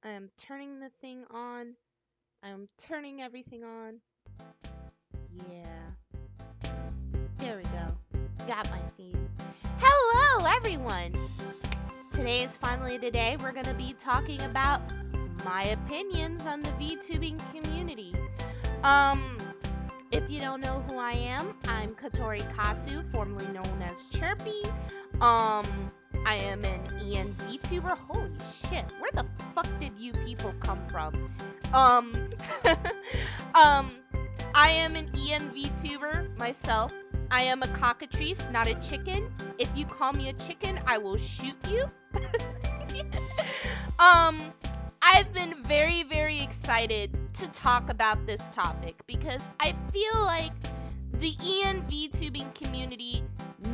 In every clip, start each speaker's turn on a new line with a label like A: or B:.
A: I am turning the thing on. I'm turning everything on. Yeah. There we go. Got my theme. Hello, everyone. Today is finally the day we're going to be talking about my opinions on the VTubing community. If you don't know who I am, I'm Kotori Katsu, formerly known as Chirpy. I am an ENVtuber. Holy shit, where the fuck did you people come from? I am an ENVtuber myself. I am a cockatrice, not a chicken. If you call me a chicken, I will shoot you. I've been very, very excited to talk about this topic because I feel like the ENVtubing community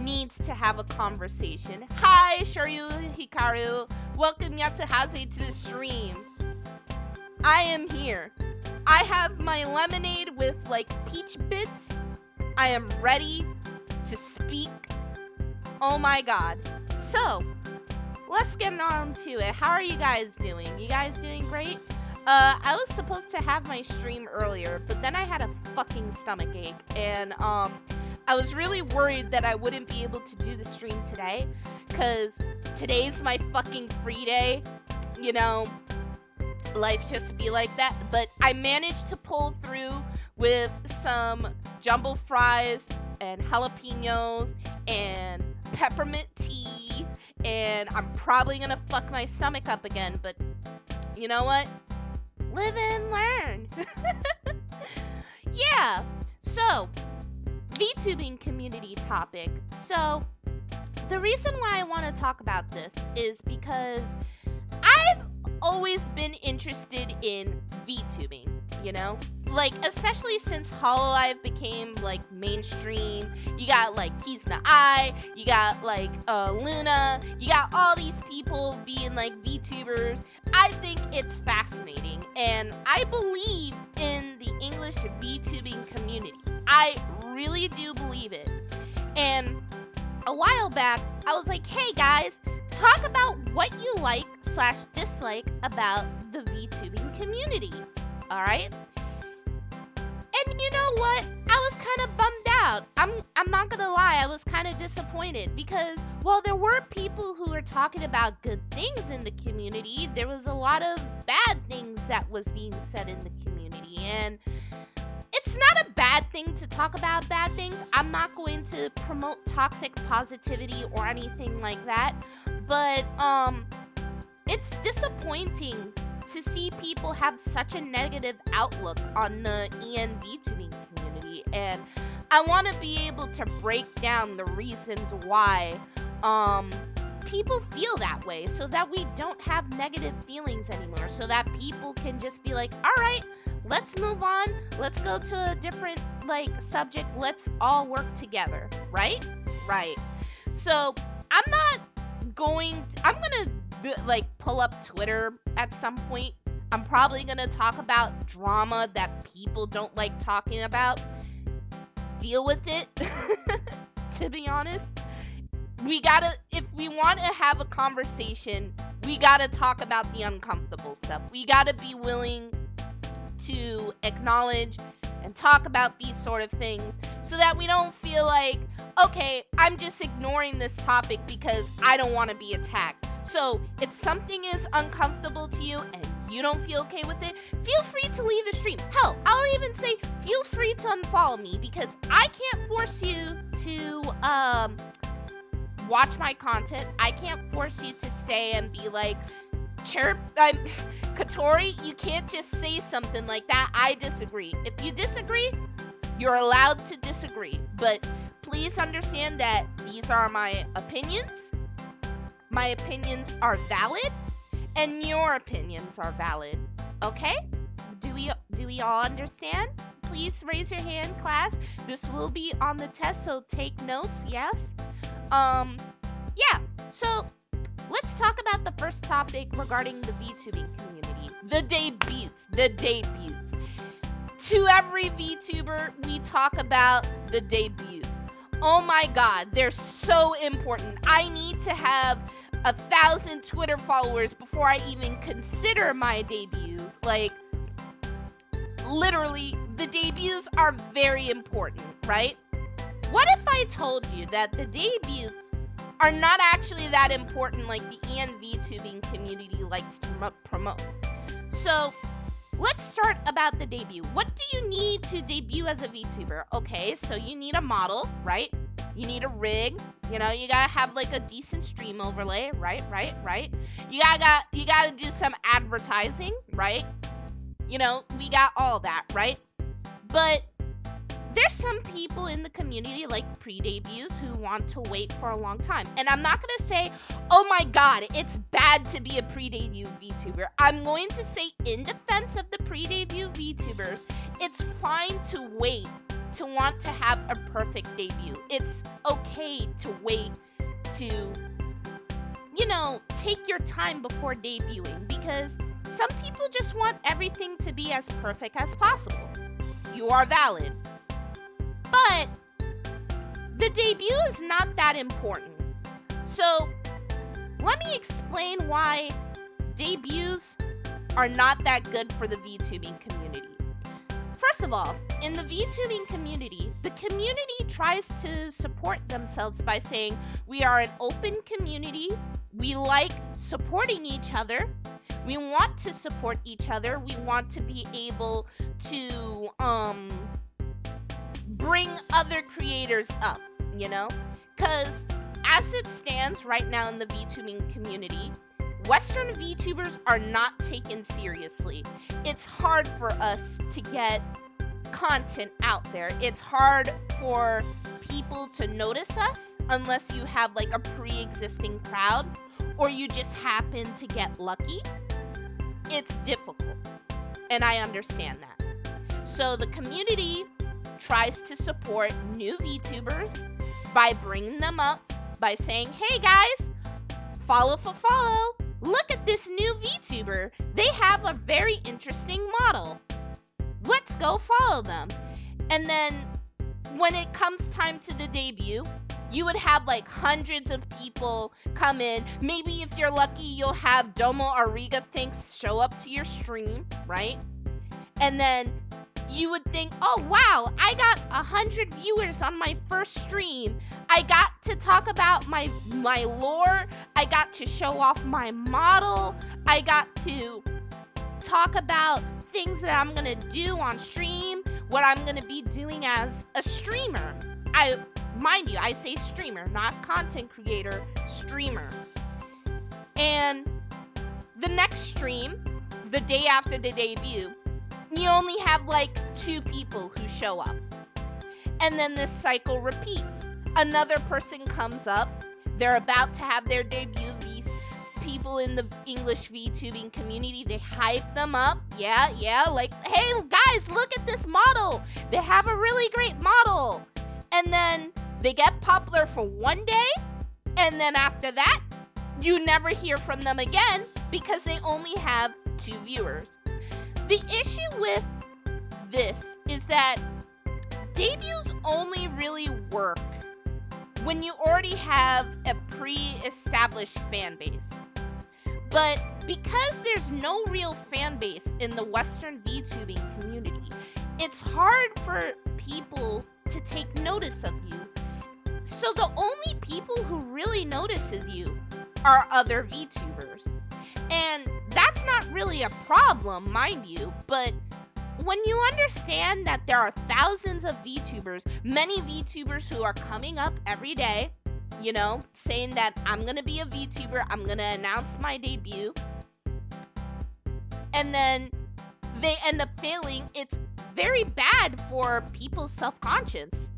A: needs to have a conversation. Hi, Shoryu Hikaru. Welcome Yatsuhaze to the stream. I am here. I have my lemonade with like peach bits. I am ready to speak. Oh my god. So, let's get on to it. How are you guys doing? You guys doing great? I was supposed to have my stream earlier, but then I had a fucking stomachache, and I was really worried that I wouldn't be able to do the stream today, cause today's my fucking free day. You know, life just be like that. But I managed to pull through with some jumbo fries and jalapenos and peppermint tea, and I'm probably gonna fuck my stomach up again, but you know what? Live and learn. Yeah. So, VTubing community topic. So, the reason why I want to talk about this is because I've always been interested in VTubing, you know? Like, especially since Hololive became, like, mainstream. You got, like, Kizna Ai, you got, like, Luna, you got all these people being, like, VTubers. I think it's fascinating, and I believe in the English VTubing community. I really do believe it. And a while back, I was like, hey, guys, talk about what you like/dislike about the VTubing community, alright? And you know what? I was kind of bummed out. I'm not gonna lie, I was kind of disappointed because while there were people who were talking about good things in the community, there was a lot of bad things that was being said in the community, and it's not a bad thing to talk about bad things. I'm not going to promote toxic positivity or anything like that, but it's disappointing to see people have such a negative outlook on the ENVtubing community, and I want to be able to break down the reasons why people feel that way so that we don't have negative feelings anymore, so that people can just be like, all right, let's move on, let's go to a different like subject, let's all work together, right? Right. So I'm gonna like pull up Twitter at some point. I'm probably gonna talk about drama that people don't like talking about. Deal with it. To be honest, if we want to have a conversation, we gotta talk about the uncomfortable stuff. We gotta be willing to acknowledge and talk about these sort of things so that we don't feel like, okay, I'm just ignoring this topic because I don't want to be attacked. So if something is uncomfortable to you and you don't feel okay with it, feel free to leave the stream. Hell, I'll even say feel free to unfollow me because I can't force you to watch my content. I can't force you to stay and be like, Kotori, you can't just say something like that. I disagree. If you disagree, you're allowed to disagree. But please understand that these are my opinions. My opinions are valid, and your opinions are valid. Okay? Do we all understand? Please raise your hand, class. This will be on the test, so take notes. Yes. Yeah. So let's talk about the first topic regarding the VTubing community. The debuts. To every VTuber, we talk about the debuts. Oh my god, they're so important. I need to have 1,000 Twitter followers before I even consider my debuts. Like, literally, the debuts are very important, right? What if I told you that the debuts are not actually that important like the ENVtubing community likes to promote? So, let's start about the debut. What do you need to debut as a VTuber? Okay, so you need a model, right? You need a rig. You know, you gotta have like a decent stream overlay, right? You gotta do some advertising, right? You know, we got all that, right? But there's some people in the community, like pre-debuts, who want to wait for a long time. And I'm not going to say, oh my god, it's bad to be a pre-debut VTuber. I'm going to say, in defense of the pre-debut VTubers, it's fine to wait, to want to have a perfect debut. It's okay to wait, to, you know, take your time before debuting, because some people just want everything to be as perfect as possible. You are valid. But the debut is not that important. So let me explain why debuts are not that good for the VTubing community. First of all, in the VTubing community, the community tries to support themselves by saying, we are an open community, we like supporting each other, we want to support each other, we want to be able to bring other creators up, you know? Because as it stands right now in the VTubing community, Western VTubers are not taken seriously. It's hard for us to get content out there. It's hard for people to notice us unless you have like a pre-existing crowd or you just happen to get lucky. It's difficult, and I understand that. So the community tries to support new VTubers by bringing them up, by saying, hey guys, follow for follow. Look at this new VTuber. They have a very interesting model. Let's go follow them. And then when it comes time to the debut, you would have like hundreds of people come in. Maybe if you're lucky, you'll have Domo Ariga Thinks show up to your stream, right? And then you would think, oh wow, I got 100 viewers on my first stream. I got to talk about my lore. I got to show off my model. I got to talk about things that I'm gonna do on stream, what I'm gonna be doing as a streamer. Mind you, I say streamer, not content creator, streamer. And the next stream, the day after the debut, you only have like 2 people who show up. And then this cycle repeats. Another person comes up, they're about to have their debut. These people in the English VTubing community, they hype them up. Yeah, like, hey guys, look at this model. They have a really great model. And then they get popular for one day, and then after that, you never hear from them again because they only have 2 viewers. The issue with this is that debuts only really work when you already have a pre-established fan base. But because there's no real fan base in the Western VTubing community, it's hard for people to take notice of you. So the only people who really notices you are other VTubers. And that's not really a problem, mind you, but when you understand that there are thousands of VTubers, many VTubers who are coming up every day, you know, saying that I'm gonna be a VTuber, I'm gonna announce my debut, and then they end up failing, it's very bad for people's self-conscience.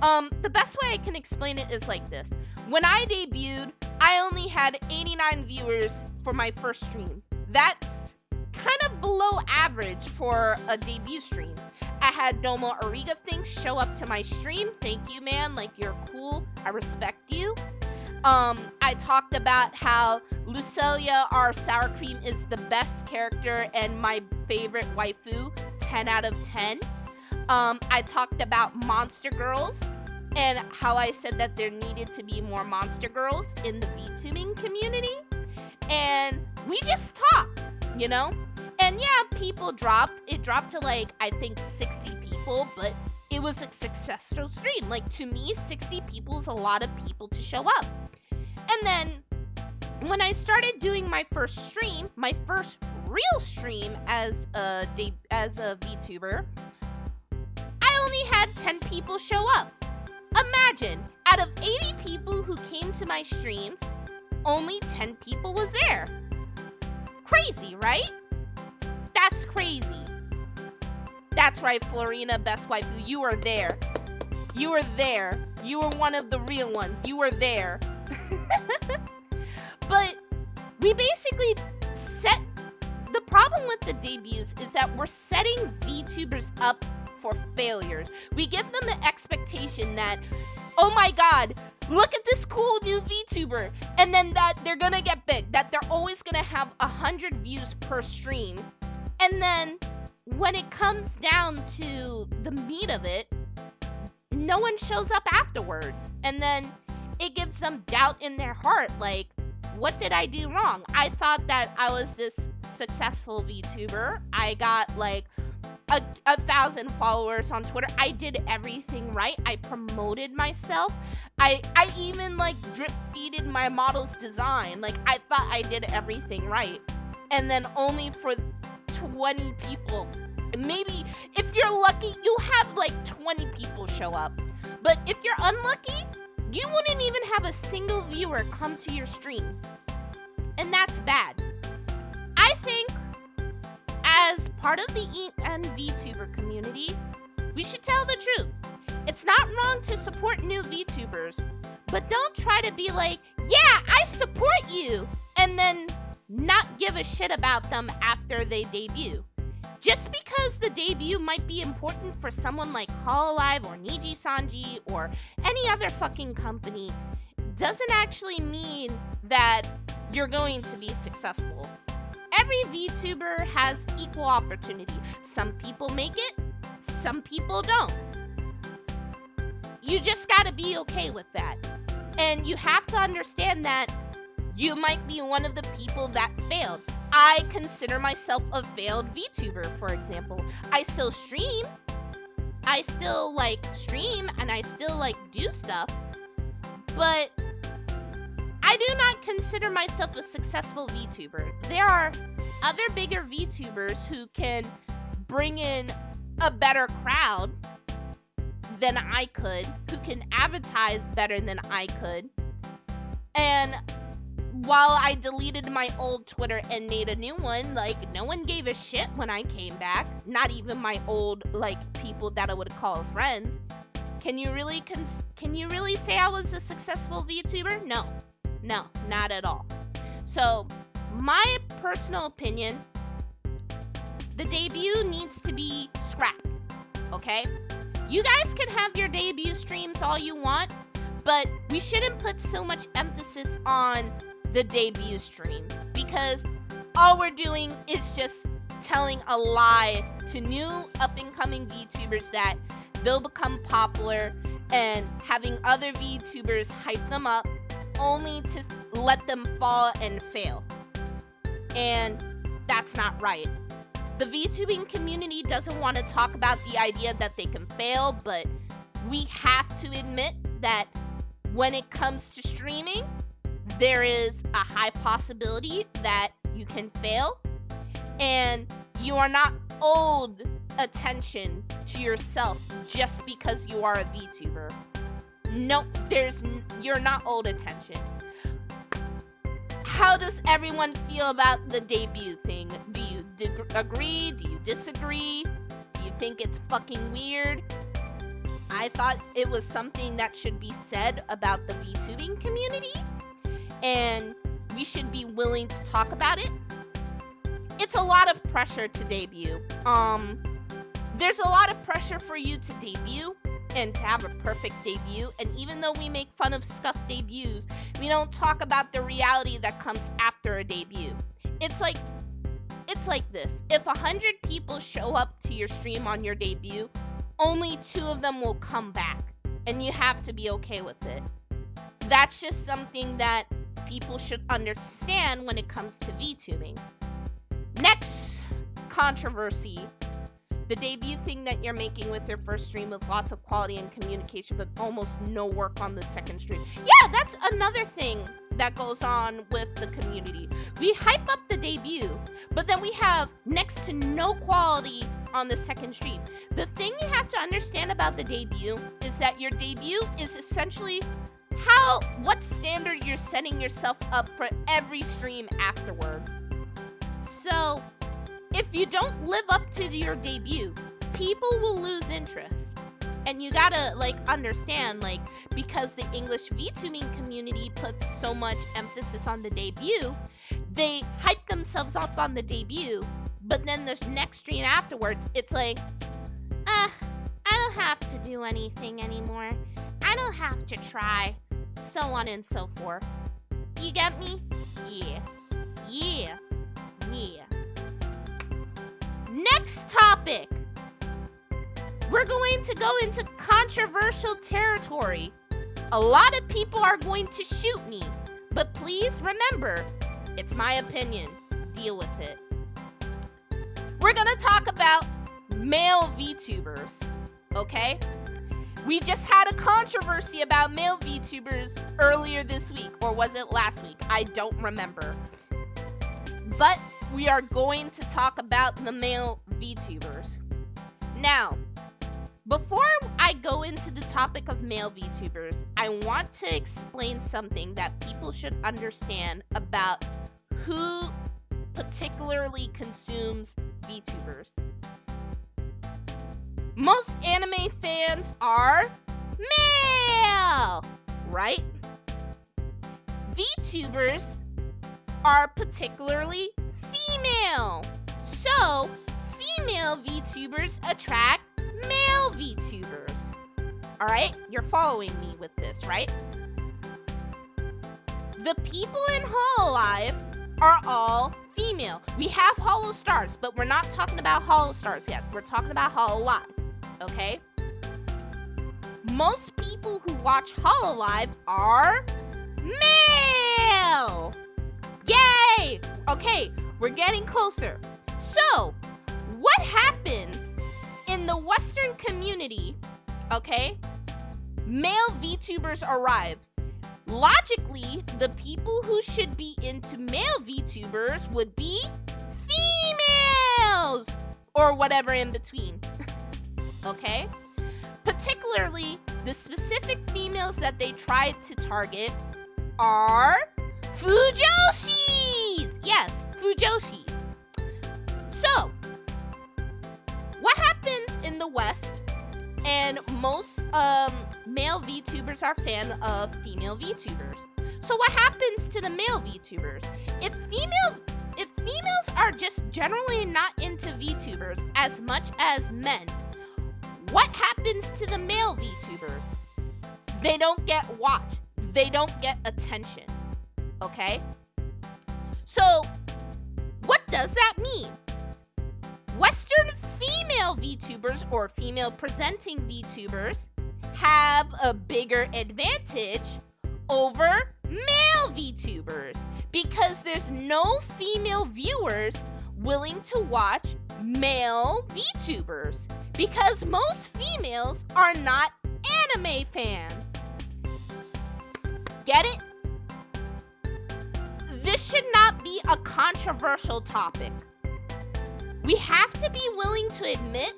A: The best way I can explain it is like this. When I debuted, I only had 89 viewers for my first stream. That's kind of below average for a debut stream. I had Domo Ariga Thinks show up to my stream. Thank you, man. Like, you're cool. I respect you. I talked about how Lucelia, our sour cream, is the best character and my favorite waifu, 10 out of 10. I talked about Monster Girls and how I said that there needed to be more monster girls in the VTubing community. And we just talked, you know? And yeah, people dropped. It dropped to like, I think 60 people, but it was a successful stream. Like, to me, 60 people is a lot of people to show up. And then when I started doing my first stream, my first real stream as a VTuber, I only had 10 people show up. Imagine, out of 80 people who came to my streams, only 10 people was there. Crazy, right? That's crazy. That's right, Florina, best waifu, you were there. You were there. You were one of the real ones. You were there. But we basically set... The problem with the debuts is that we're setting VTubers up for failures. We give them the expectation that, oh my god, look at this cool new VTuber, and then that they're gonna get big, that they're always gonna have 100 views per stream. And then when it comes down to the meat of it, no one shows up afterwards. And then it gives them doubt in their heart, like, what did I do wrong? I thought that I was this successful VTuber. I got like 1,000 followers on Twitter. I did everything right. I promoted myself. I even like drip feeded my model's design. Like, I thought I did everything right. And then only for 20 people, maybe if you're lucky, you'll have like 20 people show up. But if you're unlucky, you wouldn't even have a single viewer come to your stream. And that's bad. I think as part of the ENVtuber community, we should tell the truth. It's not wrong to support new VTubers, but don't try to be like, yeah, I support you, and then not give a shit about them after they debut. Just because the debut might be important for someone like Hololive or Niji Sanji or any other fucking company doesn't actually mean that you're going to be successful. Every VTuber has equal opportunity. Some people make it, some people don't. You just gotta be okay with that. And you have to understand that you might be one of the people that failed. I consider myself a failed VTuber, for example. I still stream. I still stream and I still do stuff. But I do not consider myself a successful VTuber. There are other bigger VTubers who can bring in a better crowd than I could, who can advertise better than I could. And while I deleted my old Twitter and made a new one, no one gave a shit when I came back. Not even my old, people that I would call friends. Can you really say I was a successful VTuber? No, not at all. So, my personal opinion, the debut needs to be scrapped, okay? You guys can have your debut streams all you want, but we shouldn't put so much emphasis on the debut stream, because all we're doing is just telling a lie to new up-and-coming VTubers that they'll become popular and having other VTubers hype them up only to let them fall and fail. And that's not right. The VTubing community doesn't want to talk about the idea that they can fail, but we have to admit that when it comes to streaming, there is a high possibility that you can fail, and you are not owed attention to yourself just because you are a VTuber. No, you're not owed attention. How does everyone feel about the debut thing? Do you agree? Do you disagree? Do you think it's fucking weird? I thought it was something that should be said about the VTubing community, and we should be willing to talk about it. It's a lot of pressure to debut. There's a lot of pressure for you to debut and to have a perfect debut, and even though we make fun of scuffed debuts, we don't talk about the reality that comes after a debut. It's like this. If 100 people show up to your stream on your debut, only 2 of them will come back and you have to be okay with it. That's just something that people should understand when it comes to VTubing. Next controversy. The debut thing that you're making with your first stream with lots of quality and communication, but almost no work on the second stream. Yeah, that's another thing that goes on with the community. We hype up the debut, but then we have next to no quality on the second stream. The thing you have to understand about the debut is that your debut is essentially what standard you're setting yourself up for every stream afterwards. So if you don't live up to your debut, people will lose interest. And you gotta understand, because the English VTubing community puts so much emphasis on the debut, they hype themselves up on the debut, but then the next stream afterwards, it's I don't have to do anything anymore. I don't have to try, so on and so forth. You get me? Yeah. Next topic. We're going to go into controversial territory. A lot of people are going to shoot me, but please remember, it's my opinion. Deal with it. We're going to talk about male VTubers, okay? We just had a controversy about male VTubers earlier this week, or was it last week? I don't remember. But we are going to talk about the male VTubers. Now, before I go into the topic of male VTubers, I want to explain something that people should understand about who particularly consumes VTubers. Most anime fans are male, right? VTubers are particularly female. So, female VTubers attract male VTubers. Alright, you're following me with this, right? The people in Hololive are all female. We have Holo Stars, but we're not talking about Holo Stars yet. We're talking about Hololive, okay? Most people who watch Hololive are male. Yay! Okay, we're getting closer. So, what happens in the Western community, okay? Male VTubers arrive. Logically, the people who should be into male VTubers would be females, or whatever in between, okay? Particularly, the specific females that they tried to target are Fujoshis! Yes, Fujoshis. So, what happens in the West, and most male VTubers are fans of female VTubers. So what happens to the male VTubers? If females are just generally not into VTubers as much as men, what happens to the male VTubers? They don't get watched. They don't get attention. Okay? So, what does that mean? Western female VTubers, or female presenting VTubers, have a bigger advantage over male VTubers because there's no female viewers willing to watch male VTubers because most females are not anime fans. Get it? This should not be a controversial topic. We have to be willing to admit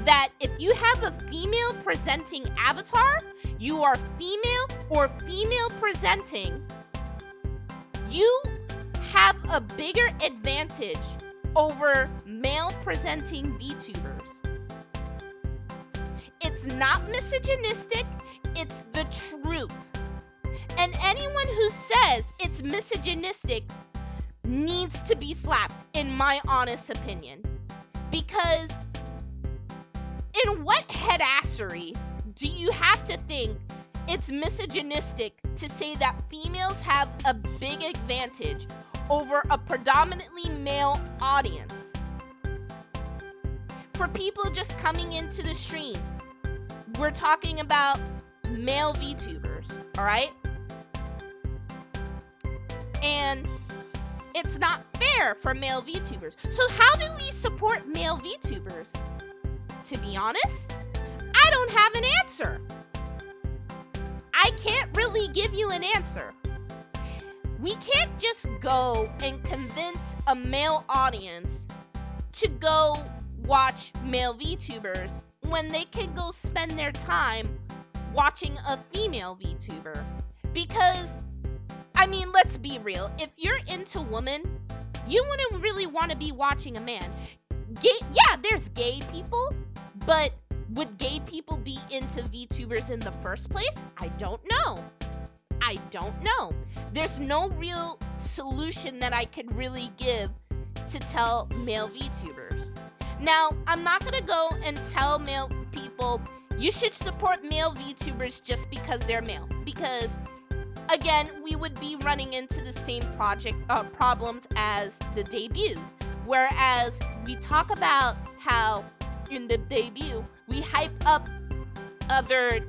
A: that if you have a female presenting avatar, you are female or female presenting, you have a bigger advantage over male presenting VTubers. It's not misogynistic, it's the truth. And anyone who says it's misogynistic needs to be slapped, in my honest opinion. Because in what headassery do you have to think it's misogynistic to say that females have a big advantage over a predominantly male audience? For people just coming into the stream, we're talking about male VTubers, all right? And it's not fair for male VTubers. So how do we support male VTubers? To be honest, I don't have an answer. I can't really give you an answer. We can't just go and convince a male audience to go watch male VTubers when they can go spend their time watching a female VTuber. Because, I mean, let's be real. If you're into women, you wouldn't really want to be watching a man. Yeah, there's gay people, but would gay people be into VTubers in the first place? I don't know. There's no real solution that I could really give to tell male VTubers. Now, I'm not going to go and tell male people, you should support male VTubers just because they're male. Because, again, we would be running into the same problems as the debuts. Whereas we talk about how in the debut, we hype up other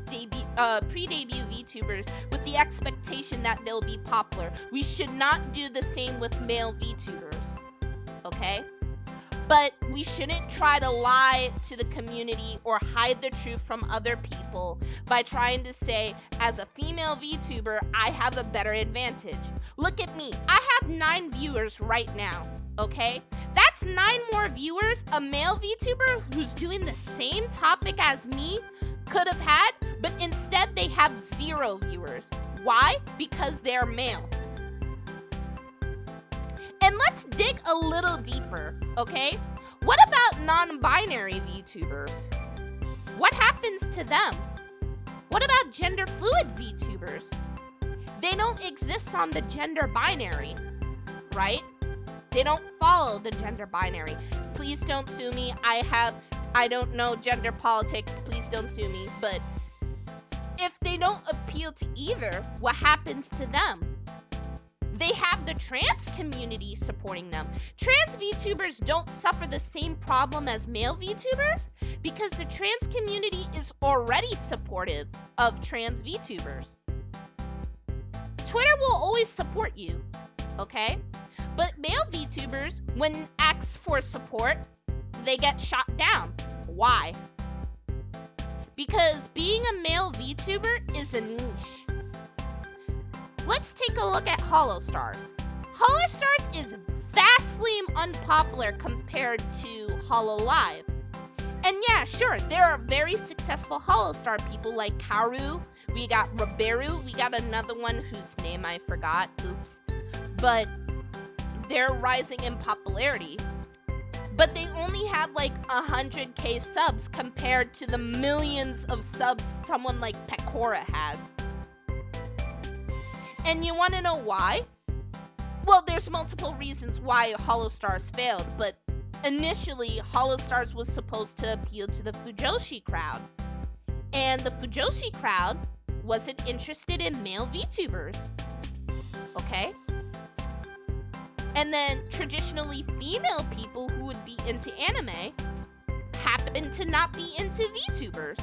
A: pre-debut VTubers with the expectation that they'll be popular. We should not do the same with male VTubers, okay? But we shouldn't try to lie to the community or hide the truth from other people by trying to say, as a female VTuber, I have a better advantage. Look at me. I have 9 viewers right now, okay? That's 9 more viewers a male VTuber who's doing the same topic as me could have had, but instead they have 0 viewers. Why? Because they're male. And let's dig a little deeper, okay? What about non-binary VTubers? What happens to them? What about gender fluid VTubers? They don't exist on the gender binary, right? They don't follow the gender binary. Please don't sue me. I don't know gender politics. Please don't sue me. But if they don't appeal to either, what happens to them? They have the trans community supporting them. Trans VTubers don't suffer the same problem as male VTubers because the trans community is already supportive of trans VTubers. Twitter will always support you, okay? But male VTubers, when asked for support, they get shot down. Why? Because being a male VTuber is a niche. Let's take a look at HoloStars. HoloStars is vastly unpopular compared to HoloLive. And yeah, sure, there are very successful HoloStar people like Karu, we got Roberu, we got another one whose name I forgot, oops. But they're rising in popularity. But they only have like 100k subs compared to the millions of subs someone like Pecora has. And you want to know why? Well, there's multiple reasons why HoloStars failed, but initially HoloStars was supposed to appeal to the Fujoshi crowd. And the Fujoshi crowd wasn't interested in male VTubers. Okay? And then traditionally female people who would be into anime happen to not be into VTubers.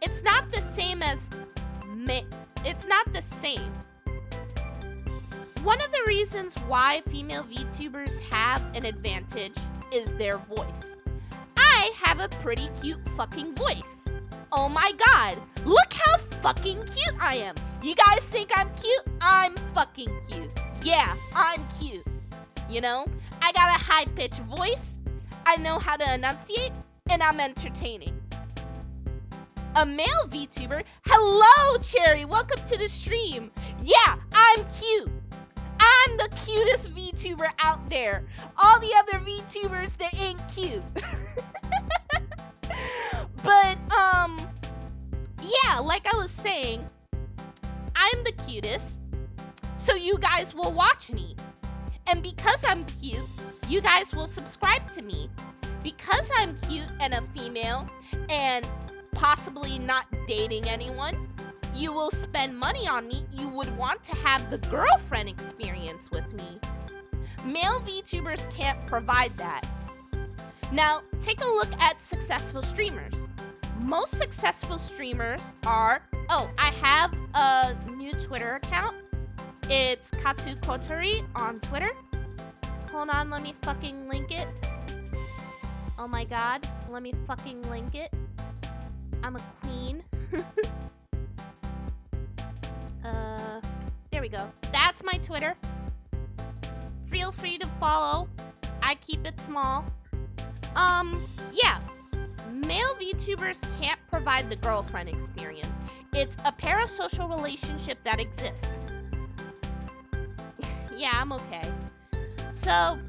A: It's not the same as it's not the same. One of the reasons why female VTubers have an advantage is their voice. I have a pretty cute fucking voice. Oh my god, look how fucking cute I am. You guys think I'm cute? I'm fucking cute. Yeah, I'm cute. You know, I got a high-pitched voice, I know how to enunciate, and I'm entertaining. A male VTuber, hello Cherry, welcome to the stream. Yeah, I'm cute. I'm the cutest VTuber out there. All the other VTubers, they ain't cute. But, yeah, like I was saying, I'm the cutest, so you guys will watch me. And because I'm cute, you guys will subscribe to me. Because I'm cute and a female, and possibly not dating anyone, you will spend money on me. You would want to have the girlfriend experience with me. Male VTubers can't provide that. Now, take a look at successful streamers. most successful streamers are, oh, I have a new Twitter account. It's Kotori on Twitter. Hold on, let me fucking link it. Oh my god, let me fucking link it. I'm a queen. There we go. That's my Twitter. Feel free to follow. I keep it small. Yeah. Male VTubers can't provide the girlfriend experience. It's a parasocial relationship that exists. Yeah, I'm okay. So,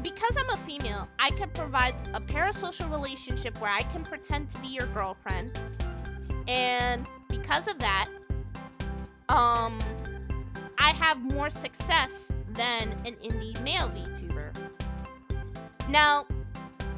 A: because I'm a female, I can provide a parasocial relationship where I can pretend to be your girlfriend. And because of that, I have more success than an indie male VTuber. Now,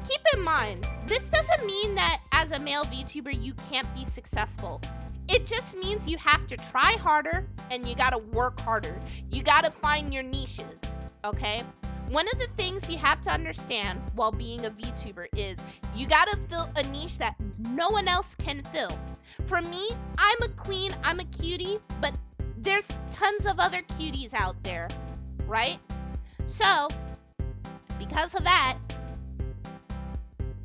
A: keep in mind, this doesn't mean that as a male VTuber you can't be successful. It just means you have to try harder and you gotta work harder. You gotta find your niches, okay? One of the things you have to understand while being a VTuber is you gotta fill a niche that no one else can fill. For me, I'm a queen, I'm a cutie, but there's tons of other cuties out there, right? So, because of that,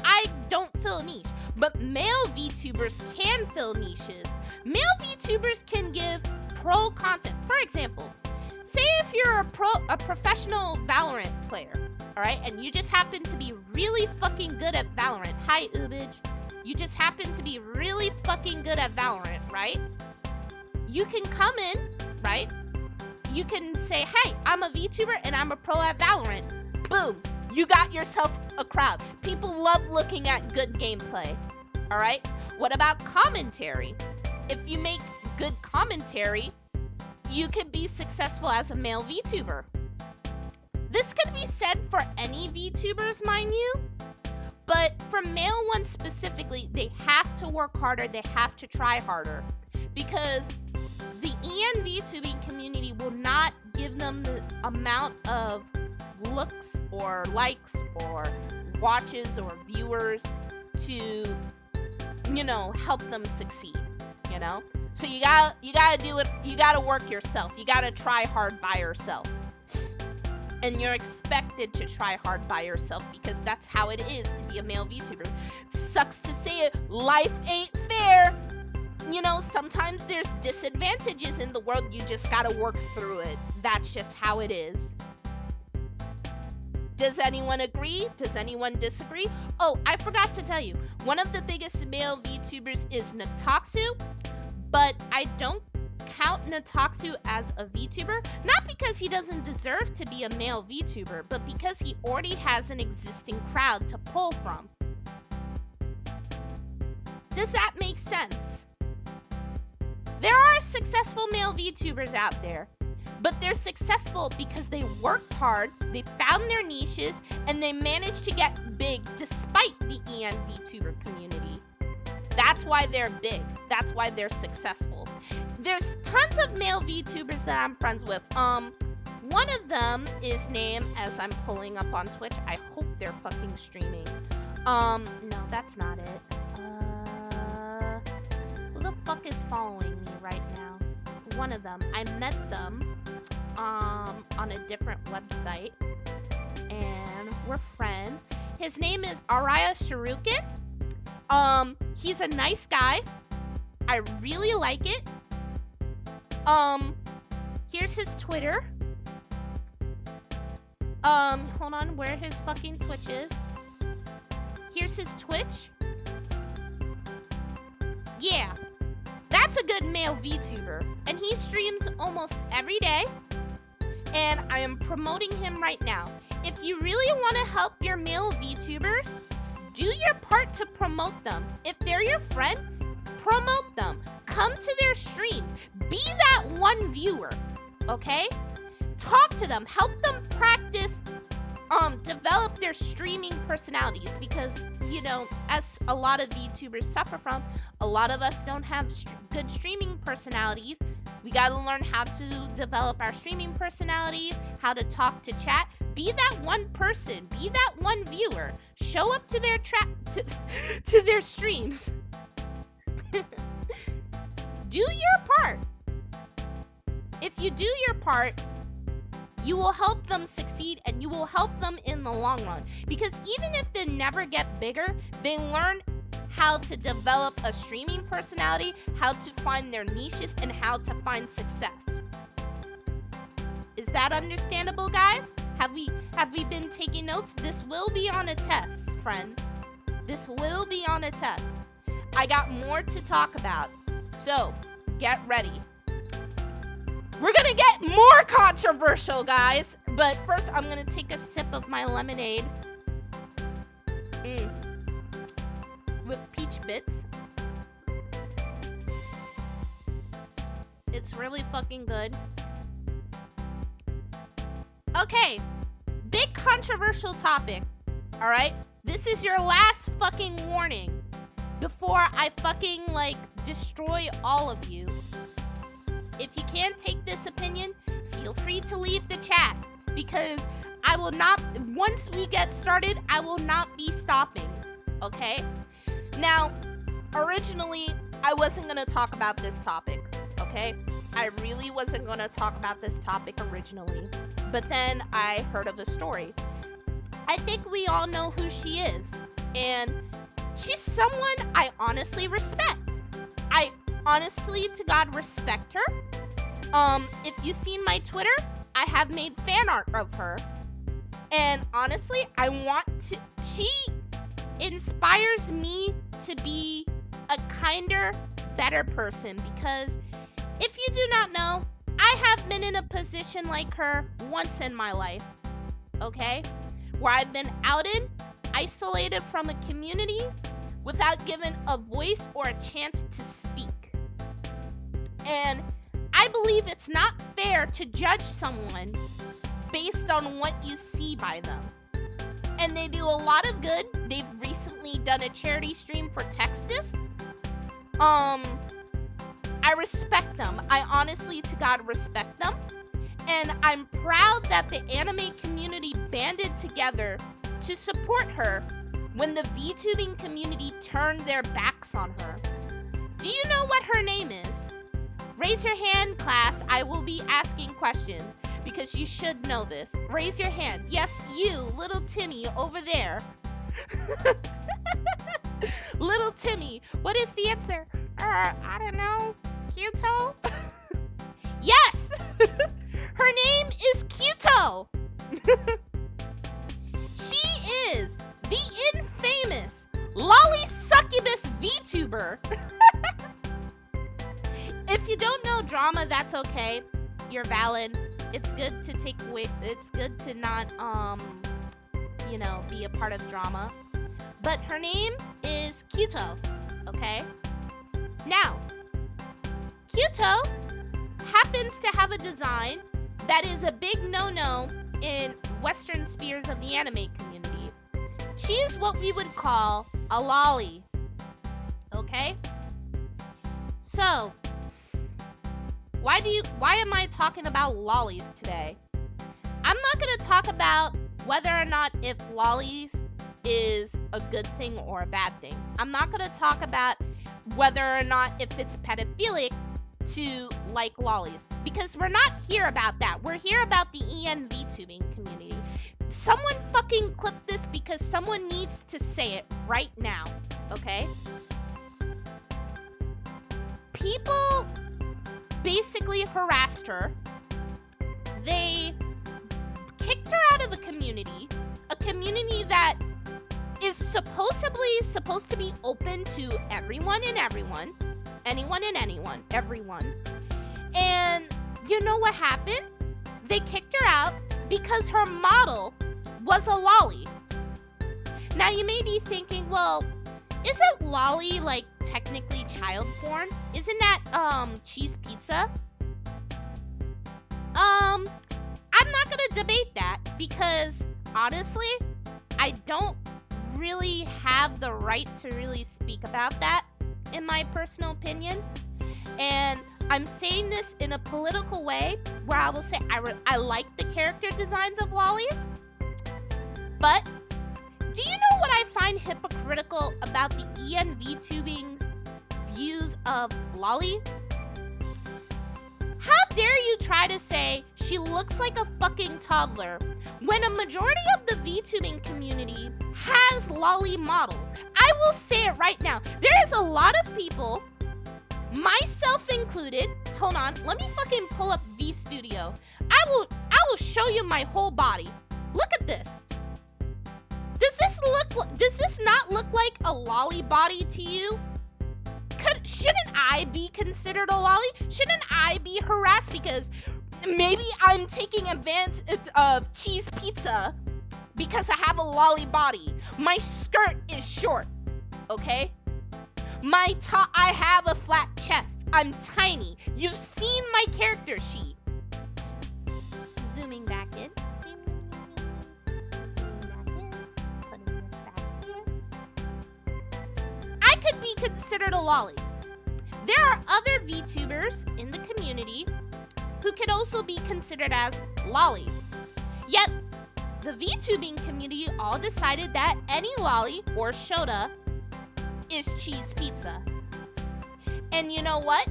A: I don't fill a niche. But male VTubers can fill niches. Male VTubers can give pro content. For example, say if you're a professional Valorant player, alright, and you just happen to be really fucking good at Valorant. Hi, Ubij. You just happen to be really fucking good at Valorant, right? You can come in, right? You can say, hey, I'm a VTuber and I'm a pro at Valorant. Boom. You got yourself a crowd. People love looking at good gameplay, all right? What about commentary? If you make good commentary, you can be successful as a male VTuber. This could be said for any VTubers, mind you, but for male ones specifically, they have to work harder, they have to try harder, because the ENVtubing community will not give them the amount of looks or likes or watches or viewers to, help them succeed, So you gotta do it, you gotta work yourself, you gotta try hard by yourself. And you're expected to try hard by yourself because that's how it is to be a male VTuber. Sucks to say it, life ain't fair. Sometimes there's disadvantages in the world, you just gotta work through it. That's just how it is. Does anyone agree? Does anyone disagree? Oh, I forgot to tell you, one of the biggest male VTubers is Nataxu, but I don't count Nataxu as a VTuber, not because he doesn't deserve to be a male VTuber, but because he already has an existing crowd to pull from. Does that make sense? There are successful male VTubers out there, but they're successful because they worked hard, they found their niches, and they managed to get big despite the ENVtuber community. That's why they're big. That's why they're successful. There's tons of male VTubers that I'm friends with. One of them is named, as I'm pulling up on Twitch, I hope they're fucking streaming. No, that's not it. Who the fuck is following me right now? One of them. I met them on a different website, and we're friends. His name is Araya Sharukin. He's a nice guy. I really like it. Here's his Twitter. Hold on, where his fucking Twitch is. Here's his Twitch. Yeah, that's a good male VTuber, and he streams almost every day, and I am promoting him right now. If you really want to help your male VTubers, do your part to promote them. If they're your friend, promote them. Come to their streams. Be that one viewer, okay? Talk to them. Help them practice, develop their streaming personalities, because, as a lot of VTubers suffer from, a lot of us don't have good streaming personalities, We gotta learn how to develop our streaming personalities, how to talk to chat. Be that one person, be that one viewer. Show up to their to their streams. Do your part. If you do your part, you will help them succeed and you will help them in the long run. Because even if they never get bigger, they learn how to develop a streaming personality, how to find their niches, and how to find success. Is that understandable, guys? Have we been taking notes? This will be on a test, friends. This will be on a test. I got more to talk about, so get ready. We're gonna get more controversial, guys. But first, I'm gonna take a sip of my lemonade. With peach bits. It's really fucking good. Okay, big controversial topic. All right, this is your last fucking warning before I fucking destroy all of you. If you can't take this opinion, feel free to leave the chat, because I will not, once we get started, I will not be stopping, okay? Now, originally, I wasn't going to talk about this topic, okay? I really wasn't going to talk about this topic originally, but then I heard of a story. I think we all know who she is, and she's someone I honestly respect. I honestly to God respect her. If you've seen my Twitter, I have made fan art of her. And honestly, she inspires me to be a kinder, better person, because if you do not know, I have been in a position like her once in my life, okay? Where I've been outed, isolated from a community, without given a voice or a chance to speak. And I believe it's not fair to judge someone based on what you see by them. And they do a lot of good. They've recently done a charity stream for Texas. I respect them. I honestly to God respect them. And I'm proud that the anime community banded together to support her when the VTubing community turned their backs on her. Do you know what her name is? Raise your hand, class. I will be asking questions because you should know this. Raise your hand. Yes, you, little Timmy over there. Little Timmy, what is the answer? I don't know. Kyoto? Yes! Her name is Kyoto. She is the infamous Lolly Succubus VTuber. If you don't know drama, that's okay. You're valid. It's good to take away. It's good to not, be a part of drama. But her name is Kyoto. Okay. Now, Kyoto happens to have a design that is a big no-no in Western spheres of the anime community. She is what we would call a lolly. Okay? So, why am I talking about lollies today? I'm not going to talk about whether or not if lollies is a good thing or a bad thing. I'm not going to talk about whether or not if it's pedophilic to like lollies, because we're not here about that. We're here about the ENVtubing community. Someone fucking clip this, because someone needs to say it right now, okay? People basically harassed her. They kicked her out of the community, a community that is supposed to be open to everyone and everyone, anyone and anyone, everyone. And you know what happened? They kicked her out because her model was a lolly. Now you may be thinking, well, isn't lolly technically child porn? Isn't that cheese pizza? I'm not gonna debate that, because honestly, I don't really have the right to really speak about that, in my personal opinion. And I'm saying this in a political way where I will say I like the character designs of lollies, but do you know what I find hypocritical about the ENVtubing's views of lolly? How dare you try to say she looks like a fucking toddler when a majority of the VTubing community has lolly models? I will say it right now. There is a lot of people, myself included. Hold on, let me fucking pull up VStudio. I will show you my whole body. Look at this. Does this not look like a lolly body to you? Shouldn't I be considered a lolly? Shouldn't I be harassed because maybe I'm taking advantage of cheese pizza because I have a lolly body? My skirt is short, okay? I have a flat chest. I'm tiny. You've seen my character sheet. Zooming back in. Putting this back here. I could be considered a lolly. There are other VTubers in the community who could also be considered as lollies. Yet, the VTubing community all decided that any lolly or shota is cheese pizza. And you know what?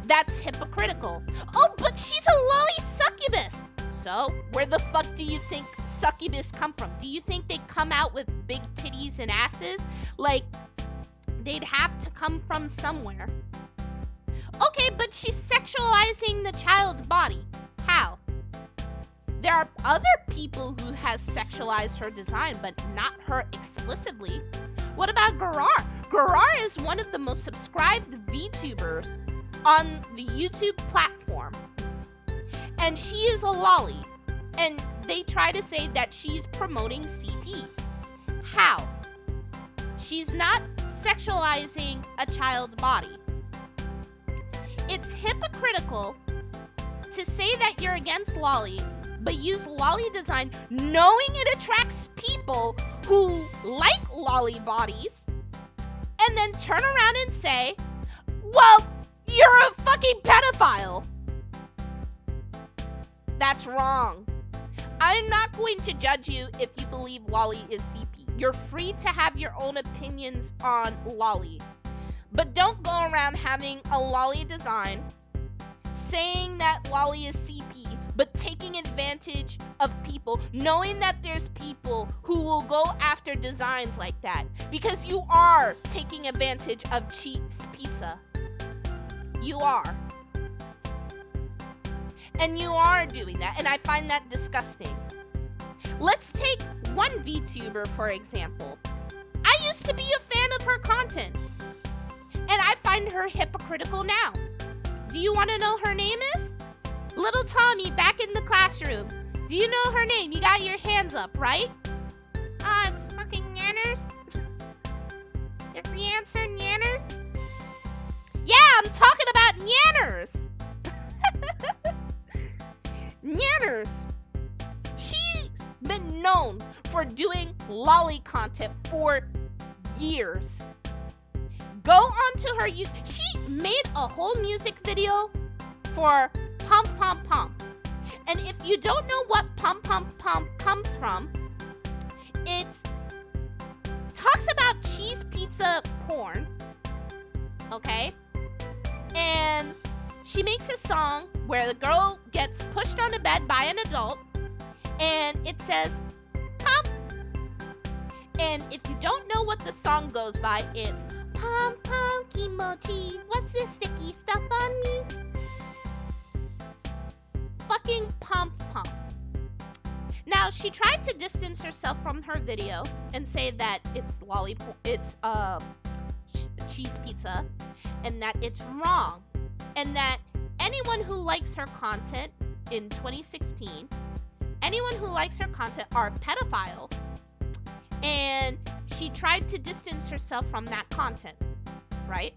A: That's hypocritical. Oh, but she's a lolly succubus. So, where the fuck do you think succubus come from? Do you think they come out with big titties and asses? Like, they'd have to come from somewhere. Okay, but she's sexualizing the child's body. How? There are other people who has sexualized her design, but not her explicitly. What about Garar? Garar is one of the most subscribed VTubers on the YouTube platform. And she is a lolly. And they try to say that she's promoting CP. How? She's not sexualizing a child's body. It's hypocritical to say that you're against lolly, but use lolly design knowing it attracts people who like lolly bodies, and then turn around and say, well, you're a fucking pedophile. That's wrong. I'm not going to judge you if you believe lolly is CP. You're free to have your own opinions on lolly. But don't go around having a lolly design, saying that lolly is CP, but taking advantage of people, knowing that there's people who will go after designs like that, because you are taking advantage of cheese pizza. You are. And you are doing that, and I find that disgusting. Let's take one VTuber, for example. I used to be a fan of her content, and I find her hypocritical now. Do you want to know her name is? Little Tommy back in the classroom. Do you know her name? You got your hands up, right? It's fucking Nanners. Is the answer Nanners? Yeah, I'm talking about Nanners. Nanners. She's been known for doing lolly content for years. Go onto her YouTube. She made a whole music video for Pump Pump Pump. And if you don't know what Pump Pump Pump comes from, it talks about cheese pizza porn. Okay? And she makes a song where the girl gets pushed on a bed by an adult, and it says, Pump. And if you don't know what the song goes by, it's Pom Pom Kimochi, what's this sticky stuff on me? Fucking Pump Pump. Now, she tried to distance herself from her video and say that it's cheese pizza, and that it's wrong, and that anyone who likes her content in 2016, anyone who likes her content are pedophiles, and she tried to distance herself from that content, right?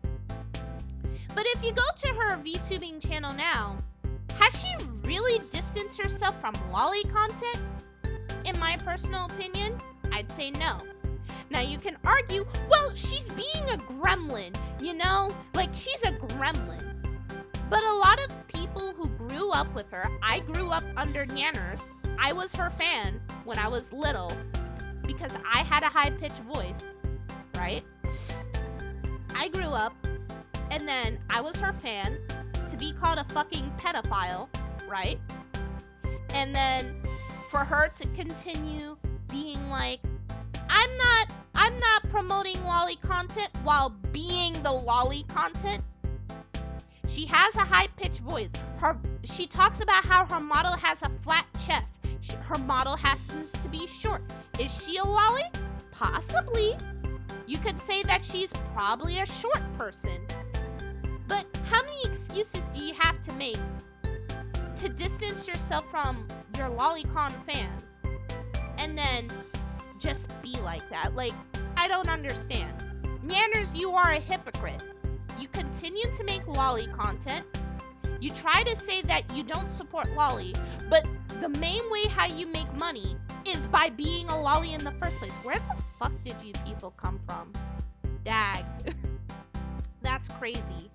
A: But if you go to her VTubing channel now, has she really distanced herself from lolly content? In my personal opinion, I'd say no. Now you can argue, well, she's being a gremlin, you know? Like, she's a gremlin. But a lot of people who grew up with her, I grew up under Nanners. I was her fan when I was little because I had a high-pitched voice, right? I grew up, and then I was her fan to be called a fucking pedophile, right? And then for her to continue being like, I'm not promoting lolly content while being the lolly content. She has a high-pitched voice. She talks about how her model has a flat chest. Her model happens to be short. Is she a lolly? Possibly. You could say that she's probably a short person. But how many excuses do you have to make to distance yourself from your lolicon fans and then just be like that? Like, I don't understand. Nanners, you are a hypocrite. You continue to make lolly content. You try to say that you don't support lolly, but the main way how you make money is by being a lolly in the first place. Where the fuck did you people come from? Dag. That's crazy.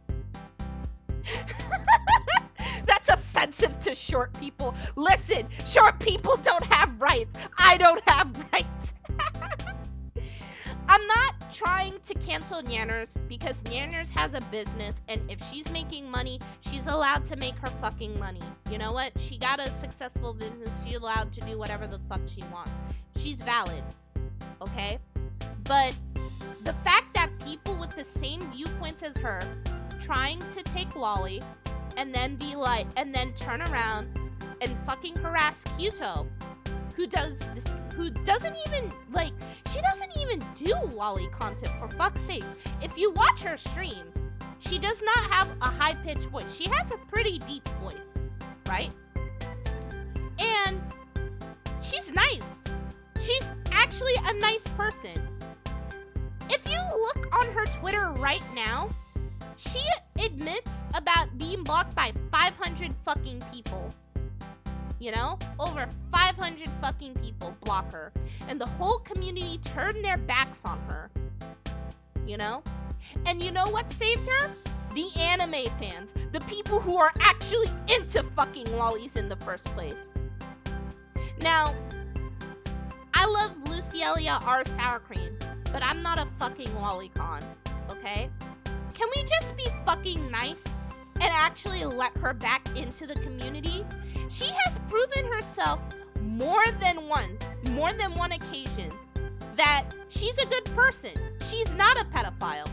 A: That's offensive to short people. Listen, short people don't have rights. I don't have rights. I'm not trying to cancel Nanners because Nanners has a business, and if she's making money, she's allowed to make her fucking money. You know what? She got a successful business. She's allowed to do whatever the fuck she wants. She's valid. Okay? But the fact that people with the same viewpoints as her trying to take lolly and then be like, and then turn around and fucking harass Kyuto, who doesn't even, like, she doesn't even do lolly content, for fuck's sake. If you watch her streams, she does not have a high-pitched voice. She has a pretty deep voice, right? And she's nice. She's actually a nice person. If you look on her Twitter right now, she admits about being blocked by 500 fucking people. You know? Over 500 fucking people block her. And the whole community turned their backs on her. You know? And you know what saved her? The anime fans. The people who are actually into fucking lollies in the first place. Now, I love Lucielia R. Sour Cream, but I'm not a fucking lolicon. Okay? Can we just be fucking nice and actually let her back into the community? She has proven herself more than one occasion, that she's a good person. She's not a pedophile.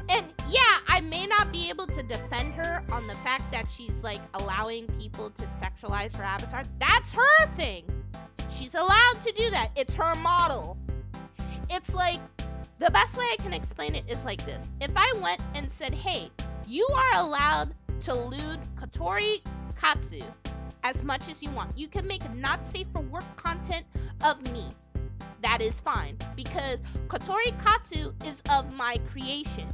A: And yeah, I may not be able to defend her on the fact that she's like allowing people to sexualize her avatar. That's her thing. She's allowed to do that. It's her model. It's like, the best way I can explain it is like this. If I went and said, hey, you are allowed to lewd Kotori Katsu as much as you want. You can make not safe for work content of me. That is fine, because Kotori Katsu is of my creation.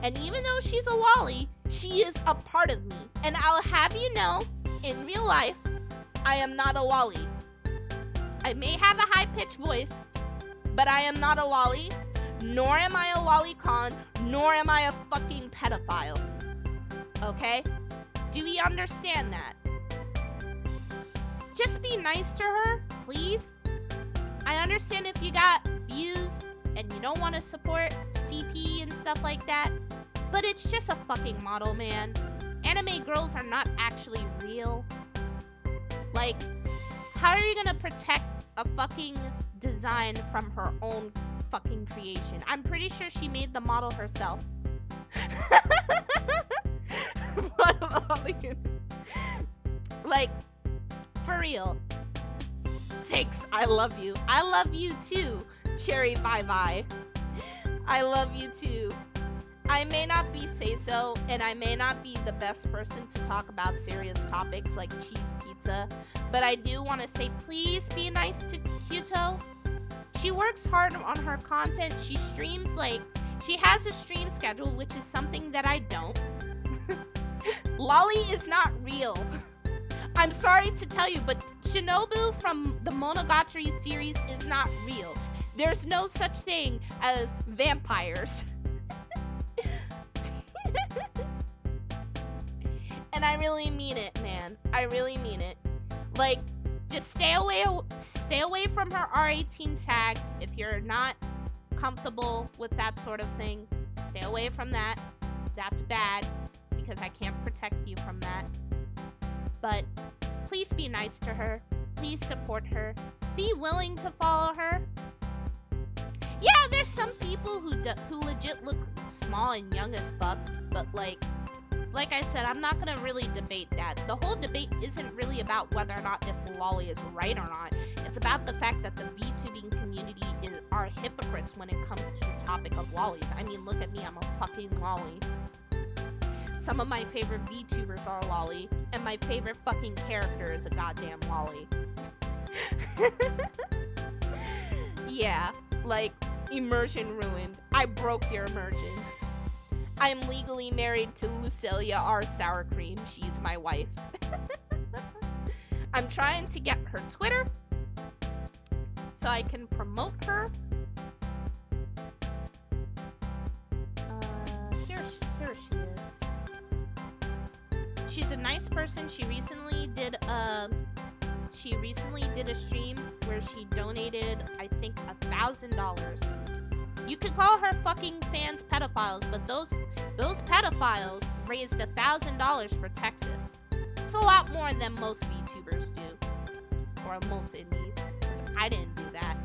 A: And even though she's a lolly, she is a part of me. And I'll have you know, in real life, I am not a lolly. I may have a high-pitched voice, but I am not a lolly, nor am I a lolicon, nor am I a fucking pedophile. Okay? Do we understand that? Just be nice to her, please. I understand if you got views and you don't want to support CP and stuff like that, but it's just a fucking model, man. Anime girls are not actually real. Like, how are you gonna protect a fucking design from her own fucking creation? I'm pretty sure she made the model herself. Like, for real. Thanks, I love you. I love you too, Cherry Bye Bye. I love you too. I may not be say-so, and I may not be the best person to talk about serious topics like cheese pizza, but I do want to say, please be nice to Kyuto. She works hard on her content. She streams, like, she has a stream schedule, which is something that I don't. Lolly is not real. I'm sorry to tell you, but Shinobu from the Monogatari series is not real. There's no such thing as vampires. I really mean it, man. I really mean it. Like, just stay away from her R18 tag if you're not comfortable with that sort of thing. Stay away from that. That's bad because I can't protect you from that. But please be nice to her. Please support her. Be willing to follow her. Yeah, there's some people who legit look small and young as fuck, but like I said, I'm not gonna really debate that. The whole debate isn't really about whether or not if lolly is right or not. It's about the fact that the VTubing community are hypocrites when it comes to the topic of lollies. I mean, look at me, I'm a fucking lolly. Some of my favorite VTubers are lolly, and my favorite fucking character is a goddamn lolly. Yeah, like, immersion ruined. I broke your immersion. I am legally married to Lucelia R. Sour Cream. She's my wife. I'm trying to get her Twitter so I can promote her. Here she is. She's a nice person. She recently did a stream where she donated, I think, $1,000. You could call her fucking fans pedophiles, but those pedophiles raised $1,000 for Texas. It's a lot more than most VTubers do, or most indies. I didn't do that.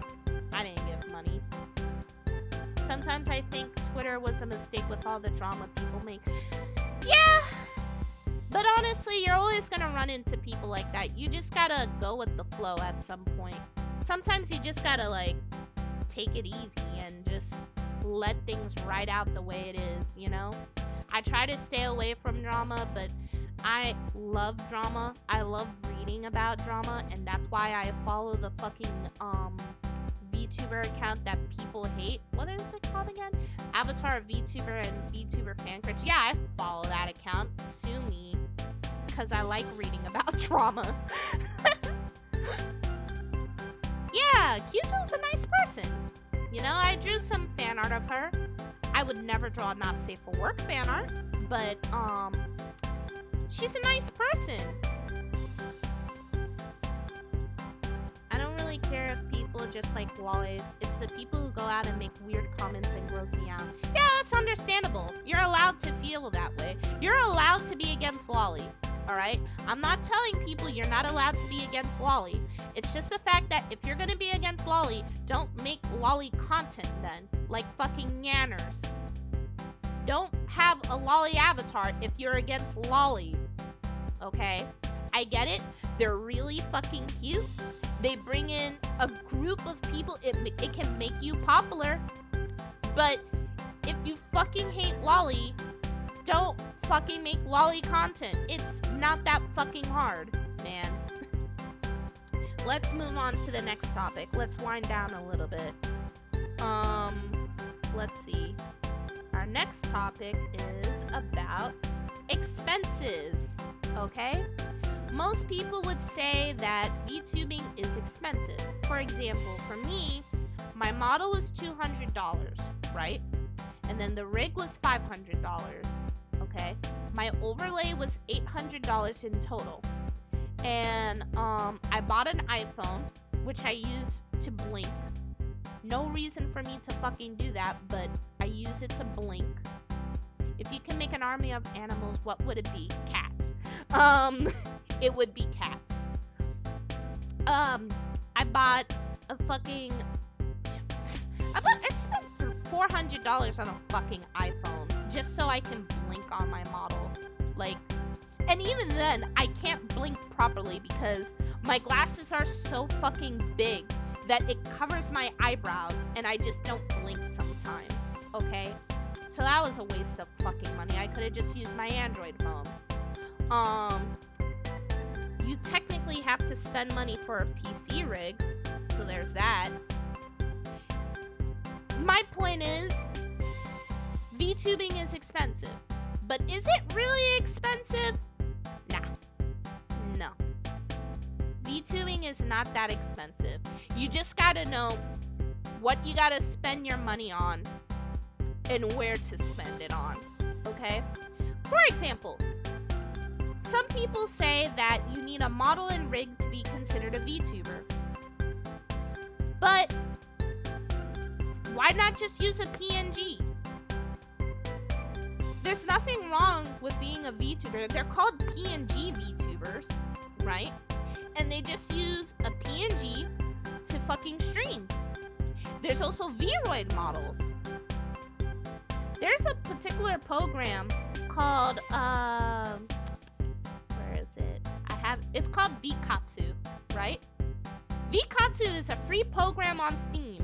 A: I didn't give money. Sometimes I think Twitter was a mistake with all the drama people make. Yeah, but honestly, you're always gonna run into people like that. You just gotta go with the flow at some point. Sometimes you just gotta, like, take it easy and just let things ride out the way it is, you know? I try to stay away from drama, but I love drama. I love reading about drama, and that's why I follow the fucking VTuber account that people hate. What is it called again? Avatar VTuber and VTuber Fan Crits. Yeah, I follow that account. Sue me, because I like reading about drama. Yeah, Kyuzo's a nice person. You know, I drew some fan art of her. I would never draw not safe for work fan art, but she's a nice person. I don't really care if people just like lollies. It's the people who go out and make weird comments and gross me out. Yeah, that's understandable. You're allowed to feel that way. You're allowed to be against lolly. Alright? I'm not telling people you're not allowed to be against lolly. It's just the fact that if you're gonna be against lolly, don't make lolly content then. Like fucking Yanners. Don't have a lolly avatar if you're against lolly. Okay? I get it. They're really fucking cute. They bring in a group of people. It can make you popular. But if you fucking hate lolly, don't fucking make lolly content. It's not that fucking hard, man. Let's move on to the next topic. Let's wind down a little bit. Let's see. Our next topic is about expenses, okay? Most people would say that VTubing is expensive. For example, for me, my model was $200, right? And then the rig was $500, okay? My overlay was $800 in total. And I bought an iPhone, which I use to blink. No reason for me to fucking do that, but I use it to blink. If you can make an army of animals, what would it be? Cats. It would be cats. I bought a fucking... I spent $400 on a fucking iPhone just so I can blink on my model. Like, and even then, I can't blink properly because my glasses are so fucking big that it covers my eyebrows and I just don't blink sometimes, okay? So that was a waste of fucking money. I could have just used my Android phone. You technically have to spend money for a PC rig, so there's that. My point is, VTubing is expensive. But is it really expensive? Nah. No. VTubing is not that expensive. You just gotta know what you gotta spend your money on and where to spend it on. Okay? For example, some people say that you need a model and rig to be considered a VTuber. But why not just use a PNG? There's nothing wrong with being a VTuber. They're called PNG VTubers, right? And they just use a PNG to fucking stream. There's also Vroid models. There's a particular program called, where is it? It's called Vkatsu, right? Vkatsu is a free program on Steam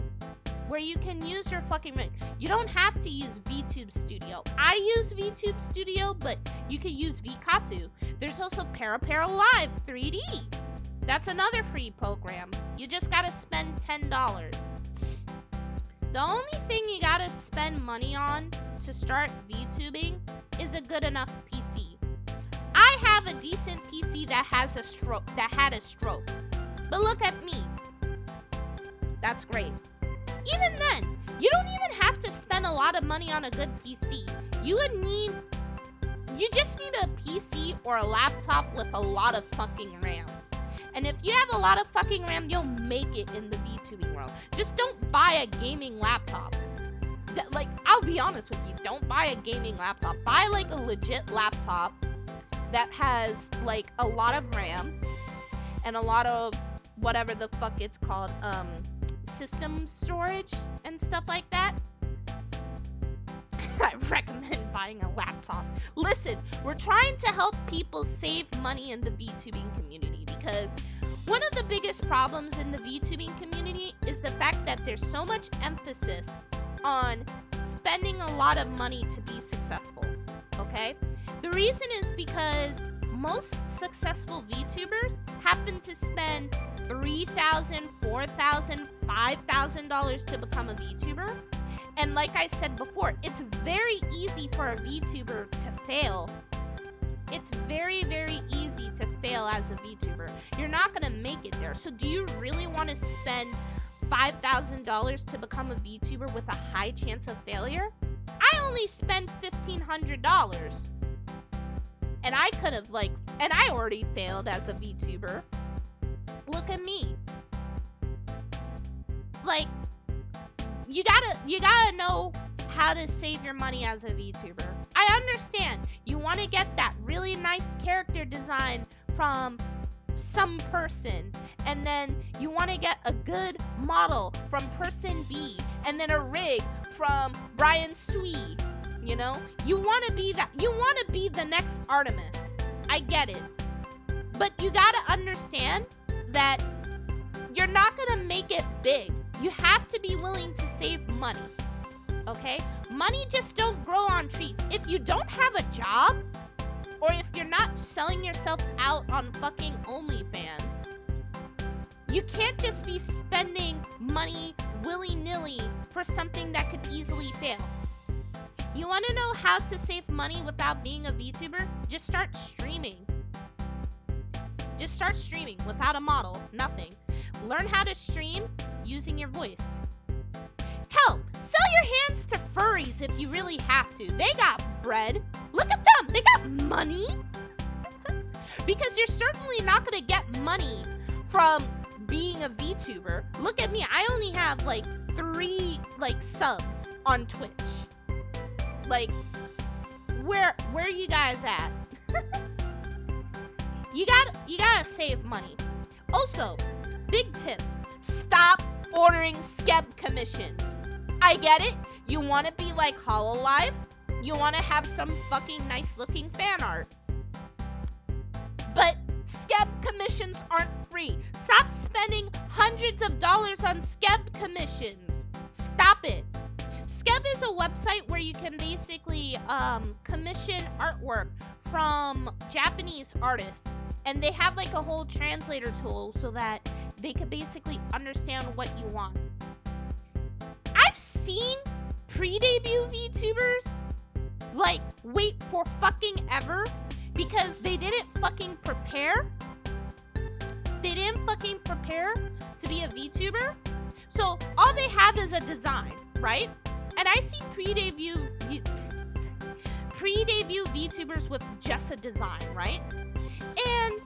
A: where you can use your fucking rig. You don't have to use VTube Studio. I use VTube Studio, but you can use Vkatsu. There's also Para Live 3D. That's another free program. You just gotta spend $10. The only thing you gotta spend money on to start VTubing is a good enough PC. I have a decent PC that had a stroke. But look at me. That's great. Even then, you don't even have to spend a lot of money on a good PC. You just need a PC or a laptop with a lot of fucking RAM. And if you have a lot of fucking RAM, you'll make it in the VTubing world. Just don't buy a gaming laptop. I'll be honest with you, don't buy a gaming laptop. Buy like a legit laptop that has like a lot of RAM and a lot of whatever the fuck it's called, system storage and stuff like that. I recommend buying a laptop. Listen, we're trying to help people save money in the VTubing community because one of the biggest problems in the VTubing community is the fact that there's so much emphasis on spending a lot of money to be successful, okay? The reason is because most successful VTubers happen to spend $3,000, $4,000, $5,000 to become a VTuber. And like I said before, it's very easy for a VTuber to fail. It's very, very easy to fail as a VTuber. You're not going to make it there. So do you really want to spend $5,000 to become a VTuber with a high chance of failure? I only spent $1,500. And I could have and I already failed as a VTuber. Look at me. You gotta know how to save your money as a VTuber. I understand you want to get that really nice character design from some person, and then you want to get a good model from person B, and then a rig from Brian Sui. You know, you want to be that. You want to be the next Artemis. I get it, but you gotta understand that you're not gonna make it big. You have to be willing to save money, okay? Money just don't grow on trees. If you don't have a job, or if you're not selling yourself out on fucking OnlyFans, you can't just be spending money willy-nilly for something that could easily fail. You want to know how to save money without being a VTuber? Just start streaming. Just start streaming without a model, nothing. Learn how to stream using your voice. Hell, sell your hands to furries if you really have to. They got bread. Look at them. They got money. Because you're certainly not going to get money from being a VTuber. Look at me. I only have 3 subs on Twitch. Where are you guys at? You gotta save money. Also, big tip, stop ordering skeb commissions. I get it. You want to be like HoloLive. You want to have some fucking nice looking fan art. But skeb commissions aren't free. Stop spending hundreds of dollars on skeb commissions. Stop it. Skeb is a website where you can basically commission artwork from Japanese artists. And they have a whole translator tool so that they can basically understand what you want. I've seen pre-debut VTubers wait for fucking ever because they didn't fucking prepare. They didn't fucking prepare to be a VTuber. So all they have is a design, right? And I see pre-debut VTubers with just a design, right? and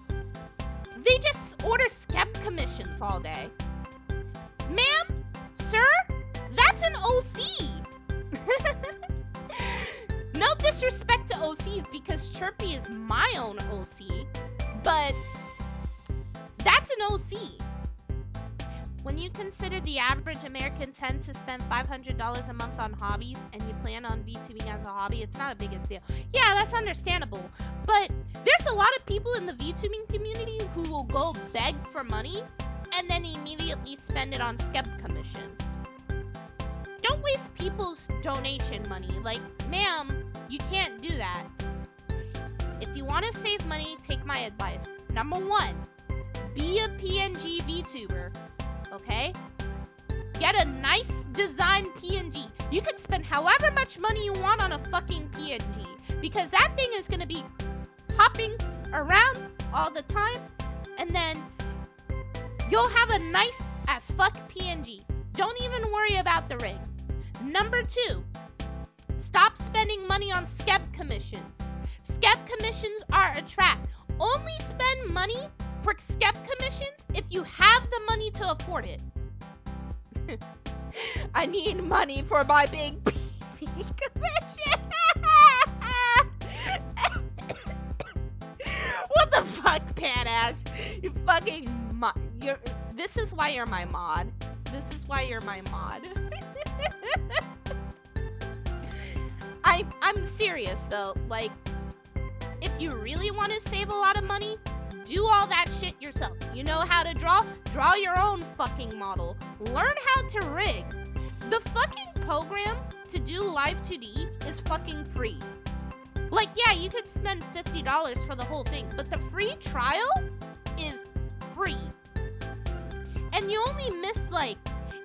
A: they just order skep commissions all day. Ma'am, sir, that's an OC. No disrespect to OCs because Chirpy is my own OC, but that's an OC. When you consider the average American tends to spend $500 a month on hobbies and you plan on VTubing as a hobby, it's not a big deal. Yeah, that's understandable. But there's a lot of people in the VTubing community who will go beg for money and then immediately spend it on skep commissions. Don't waste people's donation money. Like, ma'am, you can't do that. If you want to save money, take my advice. Number 1, be a PNG VTuber. Okay? Get a nice design PNG. You can spend however much money you want on a fucking PNG because that thing is going to be hopping around all the time and then you'll have a nice as fuck PNG. Don't even worry about the rig. Number 2, stop spending money on skep commissions. Skep commissions are a trap. Only spend money for skep commissions if you have the money to afford it. I need money for my big commission. What the fuck, Panash? You fucking this is why you're my mod. This is why you're my mod. I'm serious though. Like, if you really want to save a lot of money, do all that shit yourself. You know how to draw? Draw your own fucking model. Learn how to rig. The fucking program to do Live 2D is fucking free. Like, yeah, you could spend $50 for the whole thing, but the free trial is free. And you only miss, like,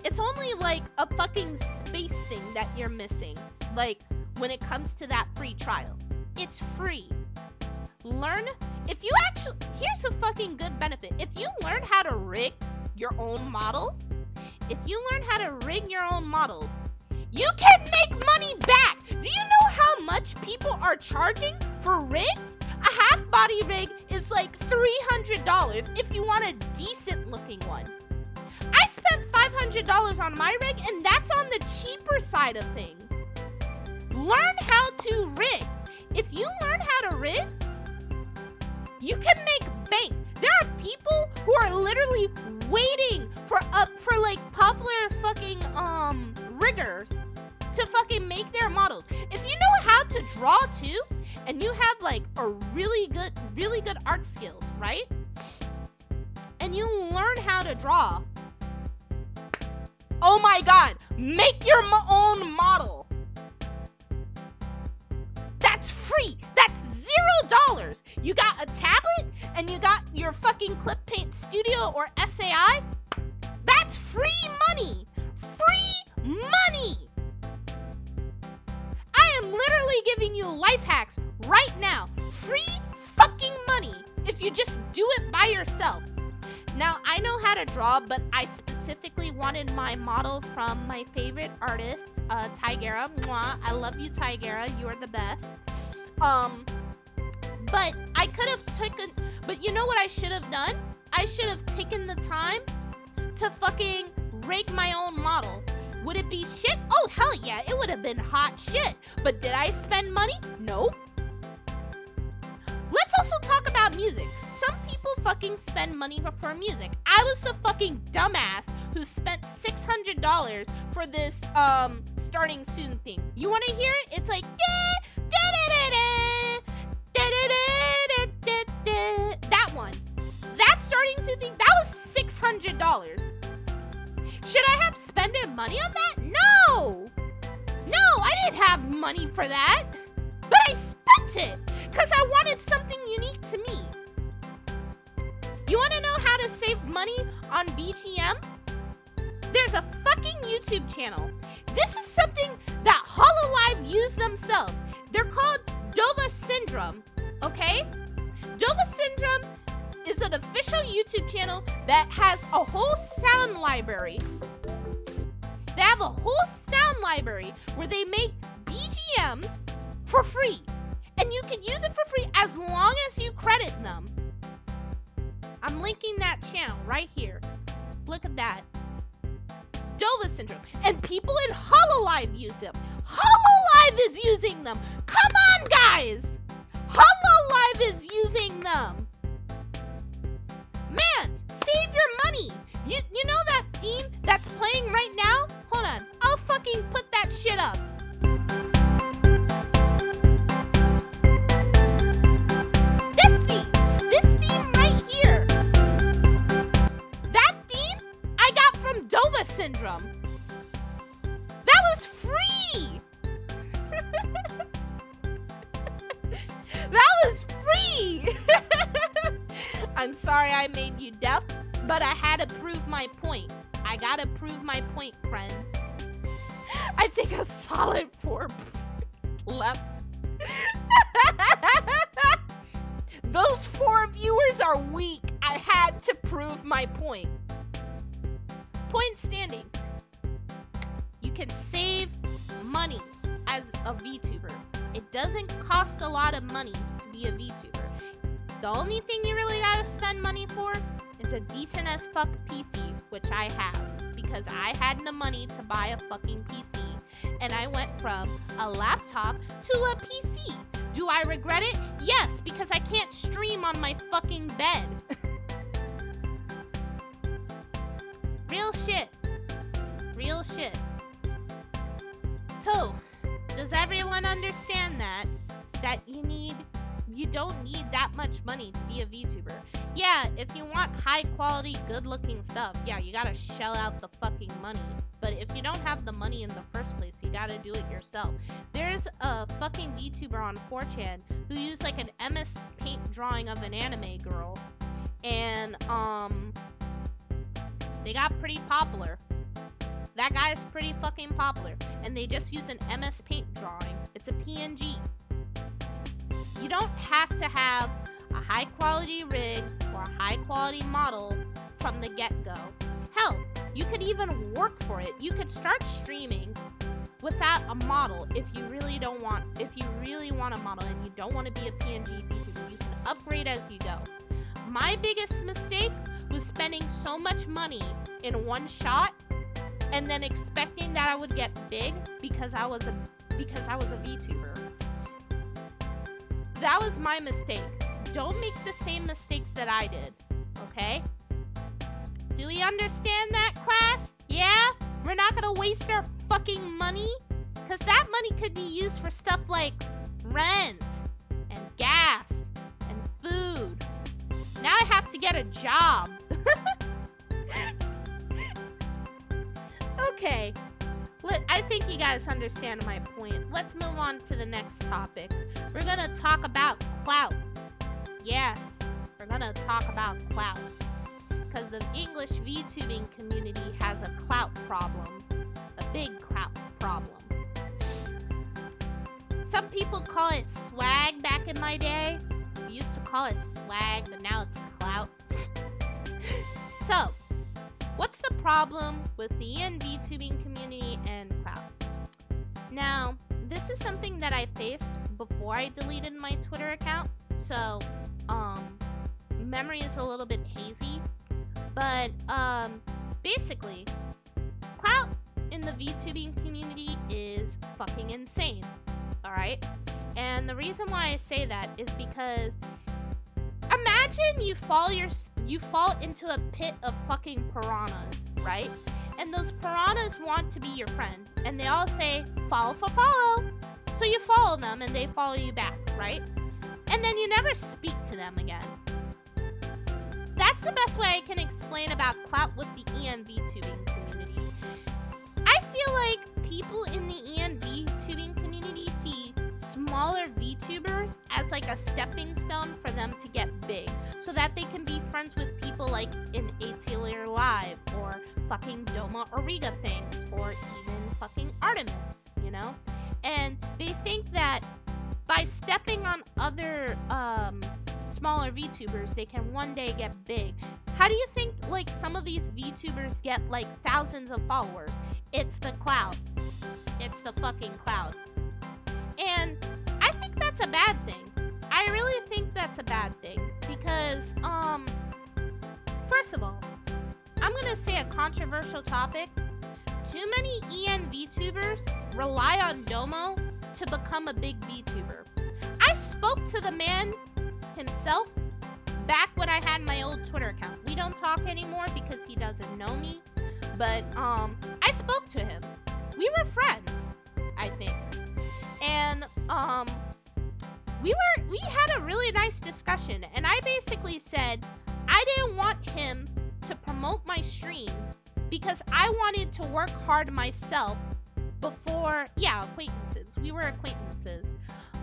A: it's only like a fucking space thing that you're missing. Like, when it comes to that free trial. It's free. Here's a fucking good benefit. If you learn how to rig your own models, you can make money back. Do you know how much people are charging for rigs? A half body rig is like $300 if you want a decent looking one. I spent $500 on my rig and that's on the cheaper side of things. Learn how to rig. If you learn how to rig, you can make bank. There are people who are literally waiting for like popular fucking riggers to fucking make their models. If you know how to draw too, and you have like a really good art skills, right? And you learn how to draw. Oh my god, make your own model. That's free. That's $0. You got a tablet and you got your fucking Clip Paint Studio or SAI. That's free money. Free money. I am literally giving you life hacks right now. Free fucking money if you just do it by yourself. Now, I know how to draw, but I specifically wanted my model from my favorite artist, Tigera. Mwah. I love you, Tigera. You are the best. But I could have but you know what I should have done? I should have taken the time to fucking rig my own model. Would it be shit? Oh, hell yeah, it would have been hot shit. But did I spend money? No. Let's also talk about music. Some people fucking spend money for music. I was the fucking dumbass who spent $600 for this starting soon thing. You want to hear it? It's like that one. That starting soon thing, that was $600. Should I have spent money on that? No, I didn't have money for that. But I spent it because I wanted something unique to me. You want to know how to save money on BGMs? There's a fucking YouTube channel. This is something that Hololive use themselves. They're called Dova Syndrome, okay? Dova Syndrome is an official YouTube channel that has a whole sound library. They have a whole sound library where they make BGMs for free. And you can use it for free as long as you credit them. I'm linking that channel right here. Look at that. Dova syndrome. And people in Hololive use them. Hololive is using them. Come on, guys. Hololive is using them. Man, save your money. You know that theme that's playing right now? Hold on. I'll fucking put that shit up. This theme right here. That theme I got from Dova syndrome. That was free. That was free. I'm sorry I made you deaf, but I had to prove my point. I gotta prove my point, friends. I think a solid 4 left. Those 4 viewers are weak. I had to prove my point. Point standing. You can save money as a VTuber. It doesn't cost a lot of money to be a VTuber. The only thing you really gotta spend money for is a decent as fuck PC, which I have, because I had the money to buy a fucking PC, and I went from a laptop to a PC. Do I regret it? Yes, because I can't stream on my fucking bed. Real shit. Real shit. So, does everyone understand that you don't need that much money to be a VTuber? Yeah, if you want high quality, good looking stuff, yeah, you gotta shell out the fucking money. But if you don't have the money in the first place, you gotta do it yourself. There's a fucking VTuber on 4chan who used like an MS Paint drawing of an anime girl, and they got pretty popular. That guy's pretty fucking popular, and they just use an MS Paint drawing. It's a PNG. You don't have to have a high quality rig or a high quality model from the get-go. Hell, you could even work for it. You could start streaming without a model if you really want a model and you don't want to be a PNG VTuber. You can upgrade as you go. My biggest mistake was spending so much money in one shot and then expecting that I would get big because I was a VTuber. That was my mistake. Don't make the same mistakes that I did, okay? Do we understand that, class? Yeah? We're not gonna waste our fucking money? Because that money could be used for stuff like rent and gas and food. Now I have to get a job. Okay. I think you guys understand my point. Let's move on to the next topic. We're gonna talk about clout. Yes, we're gonna talk about clout. Because the English VTubing community has a clout problem. A big clout problem. Some people call it swag back in my day. We used to call it swag, but now it's clout. So, what's the problem with the ENVtubing community and clout? Now, this is something that I faced before I deleted my Twitter account, so memory is a little bit hazy, but basically, clout in the VTubing community is fucking insane, alright? And the reason why I say that is because imagine you fall into a pit of fucking piranhas, right? And those piranhas want to be your friend, and they all say, follow for follow. So you follow them, and they follow you back, right? And then you never speak to them again. That's the best way I can explain about clout with the ENVtubing community. I feel like people in the ENVtubing community see smaller VTubers as like a stepping stone for them to get big, so that they can be friends with people like in Atelier Live or fucking Doma Origa things or even fucking Artemis, you know? And they think that by stepping on other smaller VTubers, they can one day get big. How do you think like some of these VTubers get like thousands of followers? It's the clout. It's the fucking clout. And I think that's a bad thing. I really think that's a bad thing because First of all, I'm going to say a controversial topic. Too many ENVtubers rely on Domo to become a big VTuber. I spoke to the man himself back when I had my old Twitter account. We don't talk anymore because he doesn't know me, but I spoke to him. We were friends, I think. And we had a really nice discussion, and I basically said I didn't want him to promote my streams because I wanted to work hard myself before, acquaintances. We were acquaintances.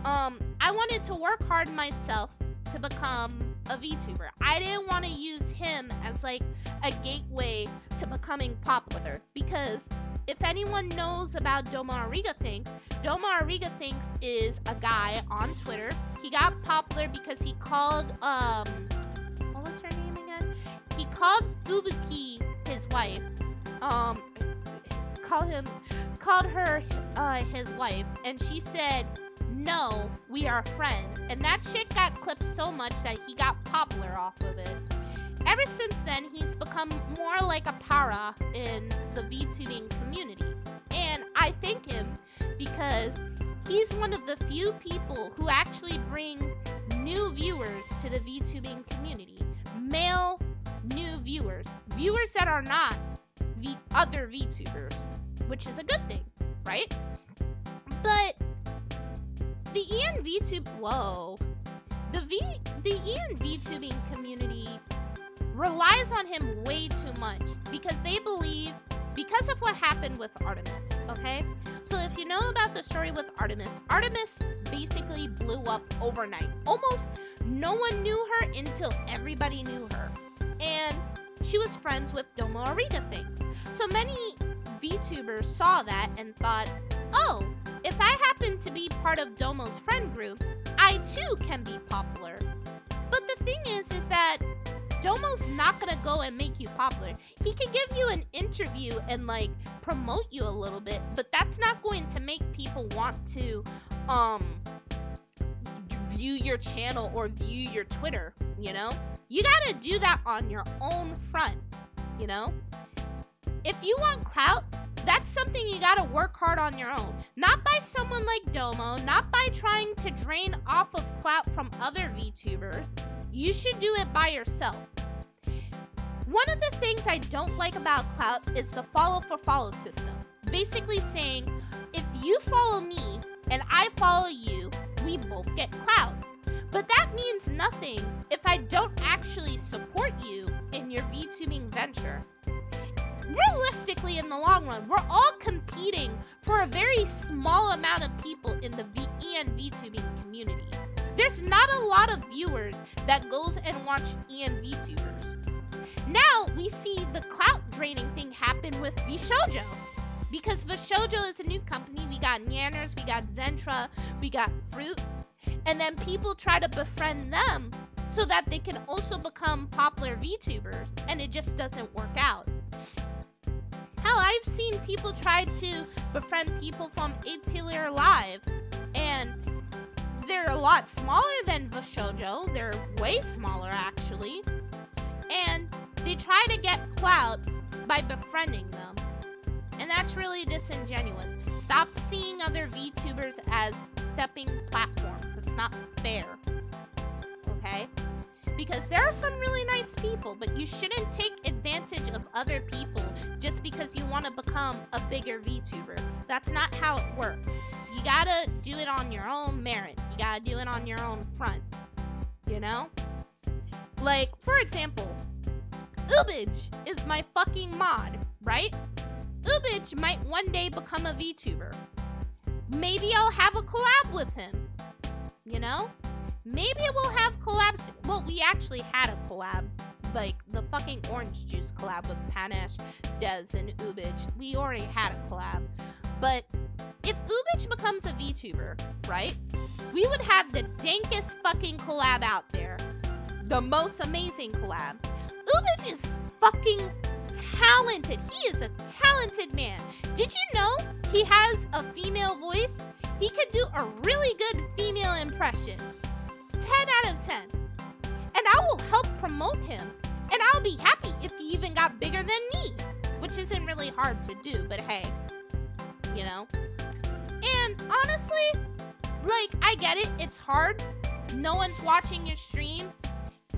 A: I wanted to work hard myself to become a VTuber. I didn't want to use him as like a gateway to becoming popular, because if anyone knows about Domo Ariga Thinks is a guy on Twitter. He got popular because he called what was her name again? He called Fubuki his wife. Called her his wife, and she said, "No, we are friends." And that shit got clipped so much that he got popular off of it. Ever since then, he's become more like a para in the VTubing community. And I thank him because he's one of the few people who actually brings new viewers to the VTubing community. Male new viewers. Viewers that are not other VTubers, which is a good thing, right? But the ENVtubing community relies on him way too much because they believe, because of what happened with Artemis, okay? So if you know about the story with Artemis basically blew up overnight. Almost no one knew her until everybody knew her. And she was friends with Domo Ariga Things. So many VTubers saw that and thought, oh, if I happen to be part of Domo's friend group, I too can be popular. But the thing is that Domo's not gonna go and make you popular. He can give you an interview and like promote you a little bit, but that's not going to make people want to view your channel or view your Twitter, you know? You gotta do that on your own front, you know? If you want clout, that's something you gotta work hard on your own. Not by someone like Domo, not by trying to drain off of clout from other VTubers. You should do it by yourself. One of the things I don't like about clout is the follow for follow system. Basically saying, if you follow me and I follow you, we both get clout. But that means nothing if I don't actually support you in your VTubing venture. Realistically, in the long run, we're all competing for a very small amount of people in the ENVtubing community. There's not a lot of viewers that goes and watch ENVtubers. Now we see the clout draining thing happen with VShojo. Because VShojo is a new company. We got Nanners, we got Zentra, we got Fruit. And then people try to befriend them so that they can also become popular VTubers. And it just doesn't work out. Hell, I've seen people try to befriend people from Atelier Live. And they're a lot smaller than VShojo. They're way smaller, actually. And they try to get clout by befriending them. And that's really disingenuous. Stop seeing other VTubers as stepping platforms. It's not fair. Okay? Because there are some really nice people, but you shouldn't take advantage of other people just because you want to become a bigger VTuber. That's not how it works. You gotta do it on your own merit. You gotta do it on your own front. You know? Like, for example, Ubij is my fucking mod, right? Ubij might one day become a VTuber. Maybe I'll have a collab with him. You know? Maybe we'll have collabs. Well, we actually had a collab. Like, the fucking orange juice collab with Panache, Dez, and Ubij. We already had a collab. But if Ubij becomes a VTuber, right? We would have the dankest fucking collab out there. The most amazing collab. Ubij is fucking talented. He is a talented man. Did you know he has a female voice? He could do a really good female impression. 10 out of 10. And I will help promote him And I'll be happy if he even got bigger than me, which isn't really hard to do, but hey, you know? And honestly, like, I get it, it's hard. No one's watching your stream.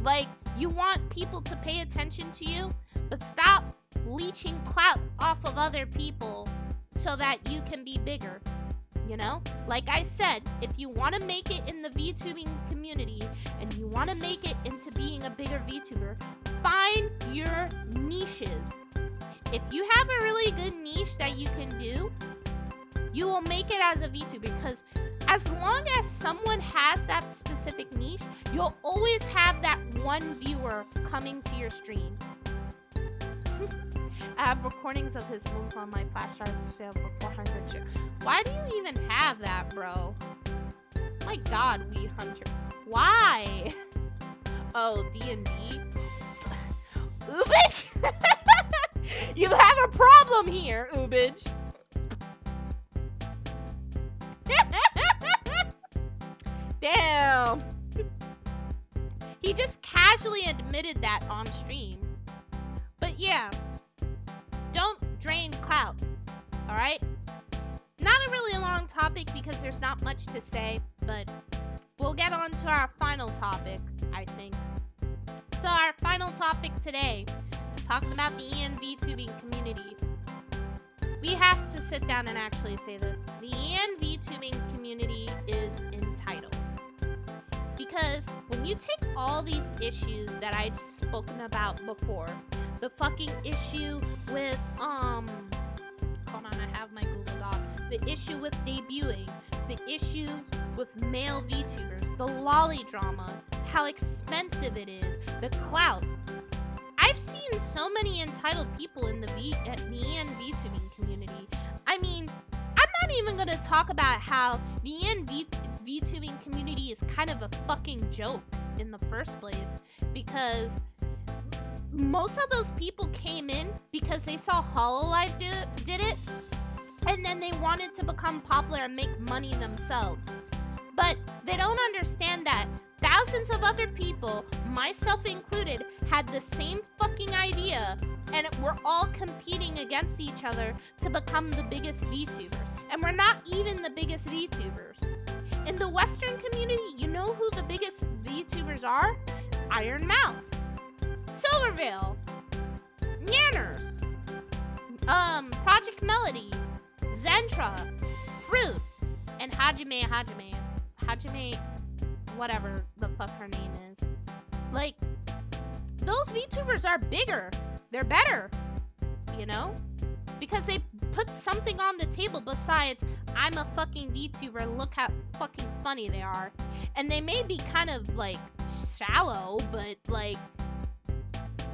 A: Like, you want people to pay attention to you, but stop leeching clout off of other people so that you can be bigger, you know? Like I said, if you want to make it in the VTubing community and you want to make it into being a bigger VTuber, find your niches. If you have a really good niche that you can do, you will make it as a VTuber, because as long as someone has that specific niche, you'll always have that one viewer coming to your stream. I have recordings of his moves on my flash drive sale for 400 shit. Why do you even have that, bro? My god, Wii Hunter. Why? Oh, D&D? Ubich? You have a problem here, Ubich. Damn. He just casually admitted that on stream. But yeah, don't drain clout, alright? Not a really long topic because there's not much to say, but we'll get on to our final topic, I think. So our final topic today, talking about the ENVtubing community. We have to sit down and actually say this. The ENVtubing community is entitled. Because when you take all these issues that I've spoken about before, the fucking issue with, hold on, I have my Google Doc. The issue with debuting, the issue with male VTubers, the lolly drama, how expensive it is, the clout. I've seen so many entitled people in the ENVtubing community. I mean, I'm not even gonna talk about how the ENVtubing community is kind of a fucking joke in the first place, because most of those people came in because they saw Hololive did it, and then they wanted to become popular and make money themselves. But they don't understand that thousands of other people, myself included, had the same fucking idea, and we're all competing against each other to become the biggest VTubers. And we're not even the biggest VTubers. In the Western community, you know who the biggest VTubers are? Iron Mouse, Silvervale, Nanners, Project Melody, Zentra, Fruit, and Hajime, whatever the fuck her name is. Like, those VTubers are bigger. They're better, you know? Because they put something on the table besides, I'm a fucking VTuber, look how fucking funny they are. And they may be kind of, like, shallow, but, like,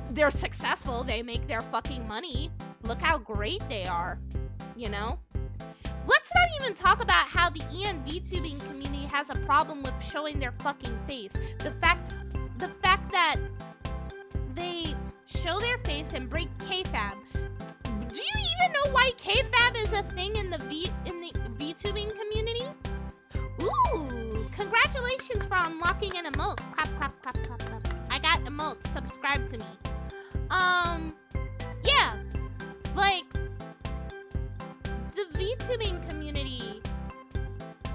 A: they're successful. They make their fucking money. Look how great they are, you know? Let's not even talk about how the ENVtubing community has a problem with showing their fucking face. The fact that they show their face and break KFAB. Do you even know why KFAB is a thing in the VTubing community? Ooh, congratulations for unlocking an emote. Clap, clap, clap, clap, clap. I got emotes. Subscribe to me. Yeah, like, the VTubing community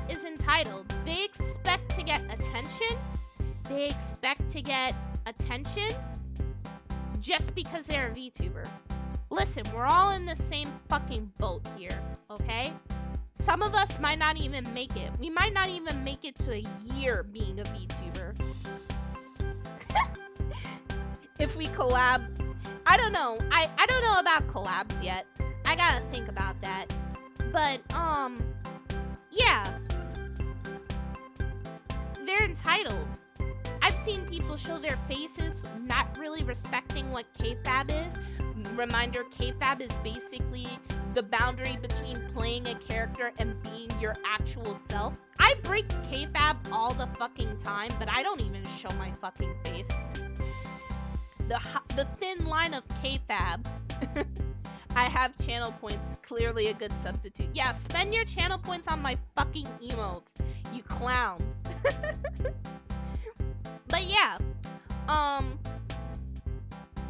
A: is entitled. They expect to get attention. They expect to get attention just because they're a VTuber. Listen, we're all in the same fucking boat here, okay? Some of us might not even make it. We might not even make it to a year being a VTuber. If we collab, I don't know. I don't know about collabs yet. I gotta think about that. But, yeah. They're entitled. I've seen people show their faces not really respecting what KFAB is. Reminder, KFAB is basically the boundary between playing a character and being your actual self. I break KFAB all the fucking time, but I don't even show my fucking face. The thin line of KFAB. I have channel points, clearly a good substitute. Yeah, spend your channel points on my fucking emotes, you clowns. But yeah,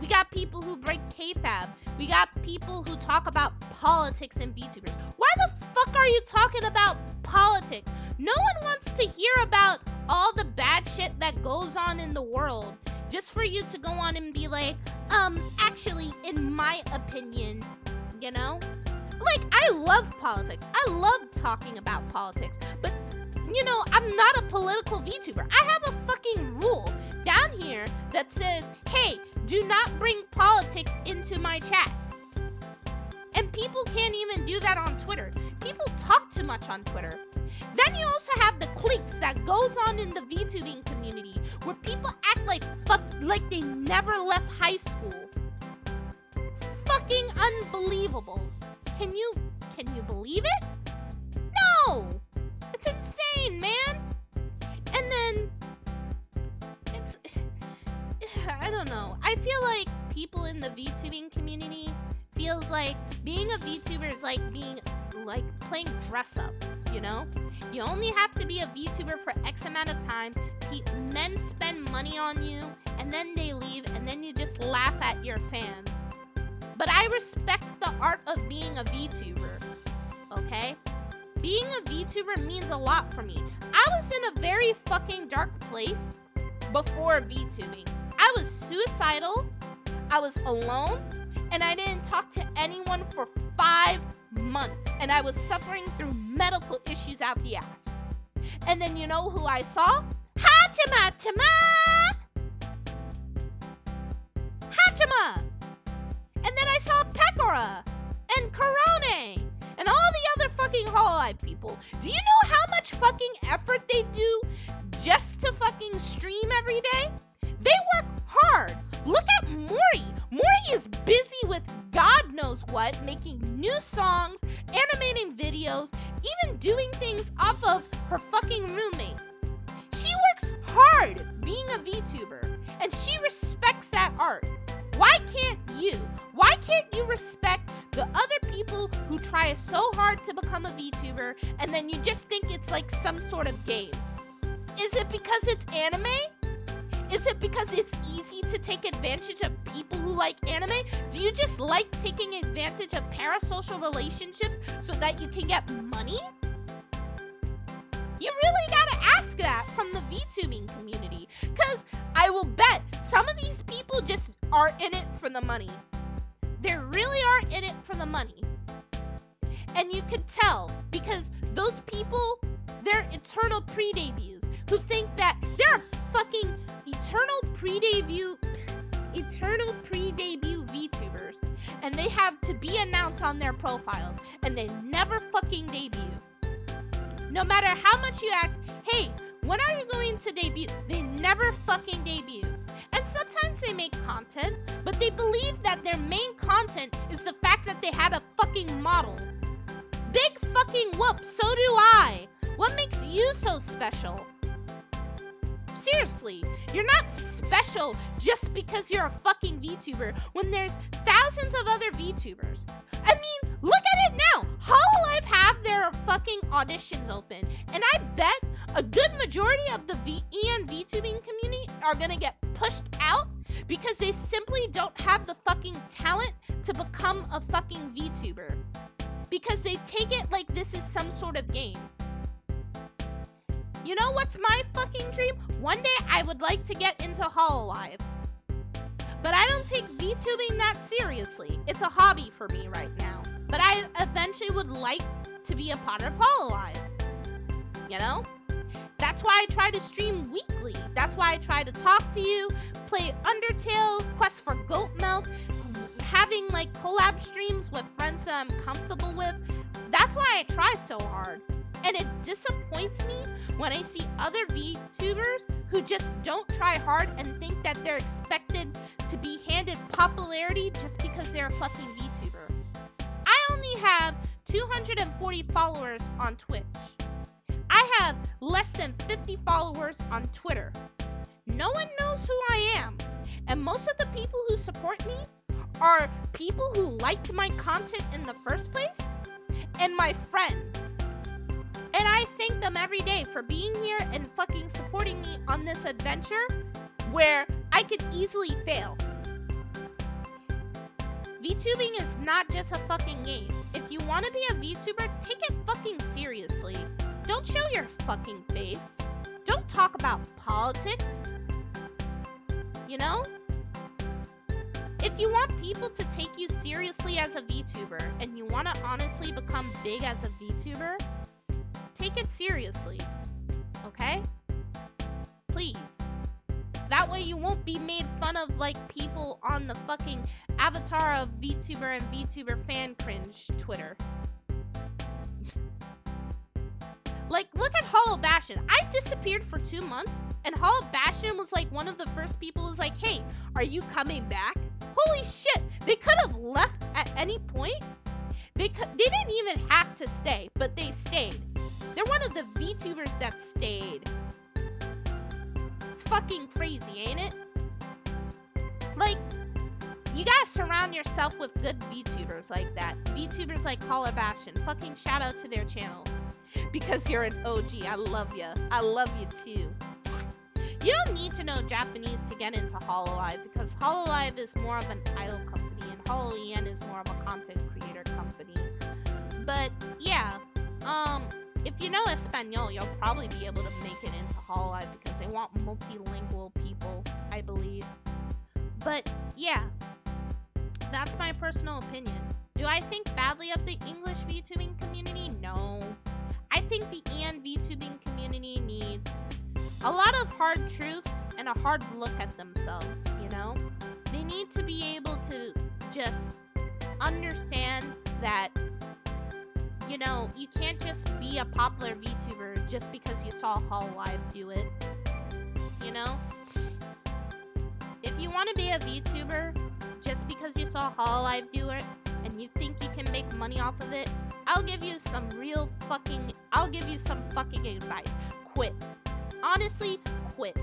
A: We got people who break kayfabe. We got people who talk about politics and VTubers. Why the fuck are you talking about politics? No one wants to hear about all the bad shit that goes on in the world just for you to go on and be like, actually, in my opinion, you know? Like, I love politics. I love talking about politics. But, you know, I'm not a political VTuber. I have a fucking rule down here that says, hey, do not bring politics into my chat. And people can't even do that on Twitter. People talk too much on Twitter. Then you also have the cliques that goes on in the VTubing community where people act like they never left high school. Fucking unbelievable. Can you believe it? No! It's insane, man. And then I don't know. I feel like people in the VTubing community feels like being a VTuber is like playing dress up, you know? You only have to be a VTuber for X amount of time. Men spend money on you, and then they leave, and then you just laugh at your fans. But I respect the art of being a VTuber, okay? Being a VTuber means a lot for me. I was in a very fucking dark place before VTubing. I was suicidal, I was alone, and I didn't talk to anyone for 5 months, and I was suffering through medical issues out the ass. And then you know who I saw? Hachima! And then I saw Pekora and Korone and all the other fucking Hololive people. Do you know how much fucking effort they do just to fucking stream every day? They work hard. Look at Mori. Mori is busy with God knows what, making new songs, animating videos, even doing things off of her fucking roommate. She works hard being a VTuber, and she respects that art. Why can't you? Why can't you respect the other people who try so hard to become a VTuber, and then you just think it's like some sort of game? Is it because it's anime? Is it because it's easy to take advantage of people who like anime? Do you just like taking advantage of parasocial relationships so that you can get money? You really gotta ask that from the VTubing community, because I will bet some of these people just are in it for the money. They really are in it for the money. And you could tell, because those people, they're eternal pre-debuts who think that they're fucking eternal pre-debut VTubers, and they have to be announced on their profiles, and they never fucking debut. No matter how much you ask, hey, when are you going to debut? They never fucking debut. And sometimes they make content, but they believe that their main content is the fact that they had a fucking model. Big fucking whoop, so do I. What makes you so special? Seriously, you're not special just because you're a fucking VTuber when there's thousands of other VTubers. I mean, look at it now. Hololive have their fucking auditions open, and I bet a good majority of the ENVtubing community are gonna get pushed out because they simply don't have the fucking talent to become a fucking VTuber. Because they take it like this is some sort of game. You know what's my fucking dream? One day I would like to get into Hololive. But I don't take VTubing that seriously. It's a hobby for me right now. But I eventually would like to be a part of Hololive. You know? That's why I try to stream weekly. That's why I try to talk to you, play Undertale, quest for goat milk, having like collab streams with friends that I'm comfortable with. That's why I try so hard. And it disappoints me when I see other VTubers who just don't try hard and think that they're expected to be handed popularity just because they're a fucking VTuber. I only have 240 followers on Twitch. I have less than 50 followers on Twitter. No one knows who I am. And most of the people who support me are people who liked my content in the first place and my friends. And I thank them every day for being here and fucking supporting me on this adventure where I could easily fail. VTubing is not just a fucking game. If you want to be a VTuber, take it fucking seriously. Don't show your fucking face. Don't talk about politics. You know? If you want people to take you seriously as a VTuber and you want to honestly become big as a VTuber, take it seriously. Okay? Please. That way you won't be made fun of like people on the fucking avatar of VTuber and VTuber fan cringe Twitter. Like, look at Hollow Bastion. I disappeared for 2 months, and Hollow Bastion was like one of the first people who was like, hey, are you coming back? Holy shit, they could have left at any point. They didn't even have to stay, but they stayed. They're one of the VTubers that stayed. It's fucking crazy, ain't it? Like, you gotta surround yourself with good VTubers like that. VTubers like Hollow Bastion. Fucking shout out to their channel. Because you're an OG. I love ya. I love you too. You don't need to know Japanese to get into Hololive because Hololive is more of an idol company and HoloEN is more of a content creator company. But yeah, if you know Espanol, you'll probably be able to make it into Hololive because they want multilingual people, I believe. But yeah, that's my personal opinion. Do I think badly of the English VTubing community? No. I think the ENVtubing community needs a lot of hard truths and a hard look at themselves, you know? They need to be able to just understand that, you know, you can't just be a popular VTuber just because you saw Hololive do it, you know? If you want to be a VTuber just because you saw Hololive do it and you think you can make money off of it, I'll give you some fucking advice. Quit. Honestly, quit.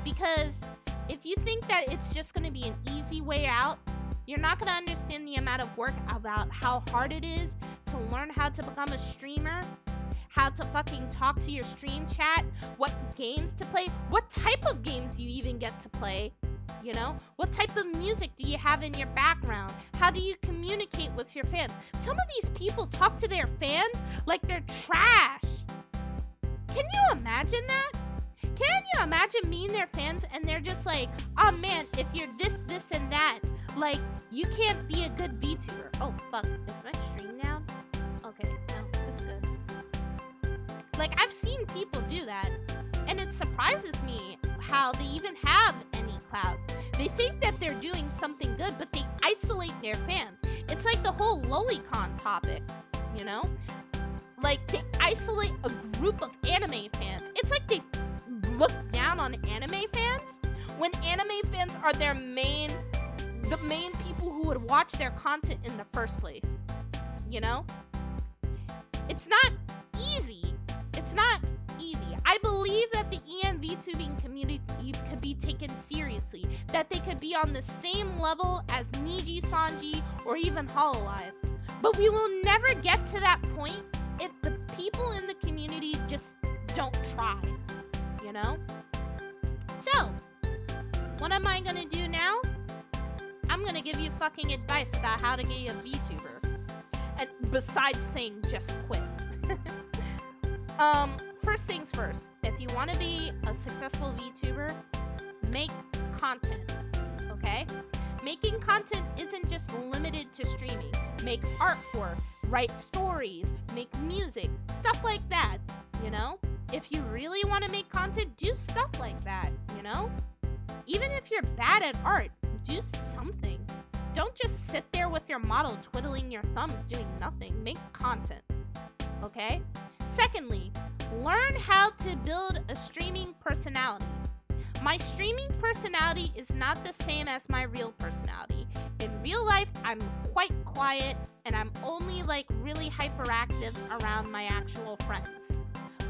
A: Because if you think that it's just going to be an easy way out, you're not going to understand the amount of work about how hard it is to learn how to become a streamer, how to fucking talk to your stream chat, what games to play, what type of games you even get to play. You know, what type of music do you have in your background? How do you communicate with your fans? Some of these people talk to their fans like they're trash. Can you imagine that? Can you imagine meeting their fans and they're just like, oh man, if you're this, this, and that, like, you can't be a good VTuber. Oh, fuck. Is my stream down? Okay, no, it's good. Like, I've seen people do that. And it surprises me how they even have any clout. They think that they're doing something good, but they isolate their fans. It's like the whole lolicon topic, you know? Like, they isolate a group of anime fans. It's like they look down on anime fans when anime fans are the main people who would watch their content in the first place, you know? It's not easy. It's not easy. I believe that the ENVtubing community could be taken seriously, that they could be on the same level as Niji Sanji or even Hololive. But we will never get to that point if the people in the community just don't try, you know? So, what am I gonna do now? I'm gonna give you fucking advice about how to get a VTuber. And besides saying just quit. First things first, if you want to be a successful VTuber, make content, okay? Making content isn't just limited to streaming. Make artwork, write stories, make music, stuff like that, you know? If you really want to make content, do stuff like that, you know? Even if you're bad at art, do something. Don't just sit there with your model twiddling your thumbs doing nothing. Make content, okay? Secondly, learn how to build a streaming personality. My streaming personality is not the same as my real personality. In real life, I'm quite quiet and I'm only like really hyperactive around my actual friends.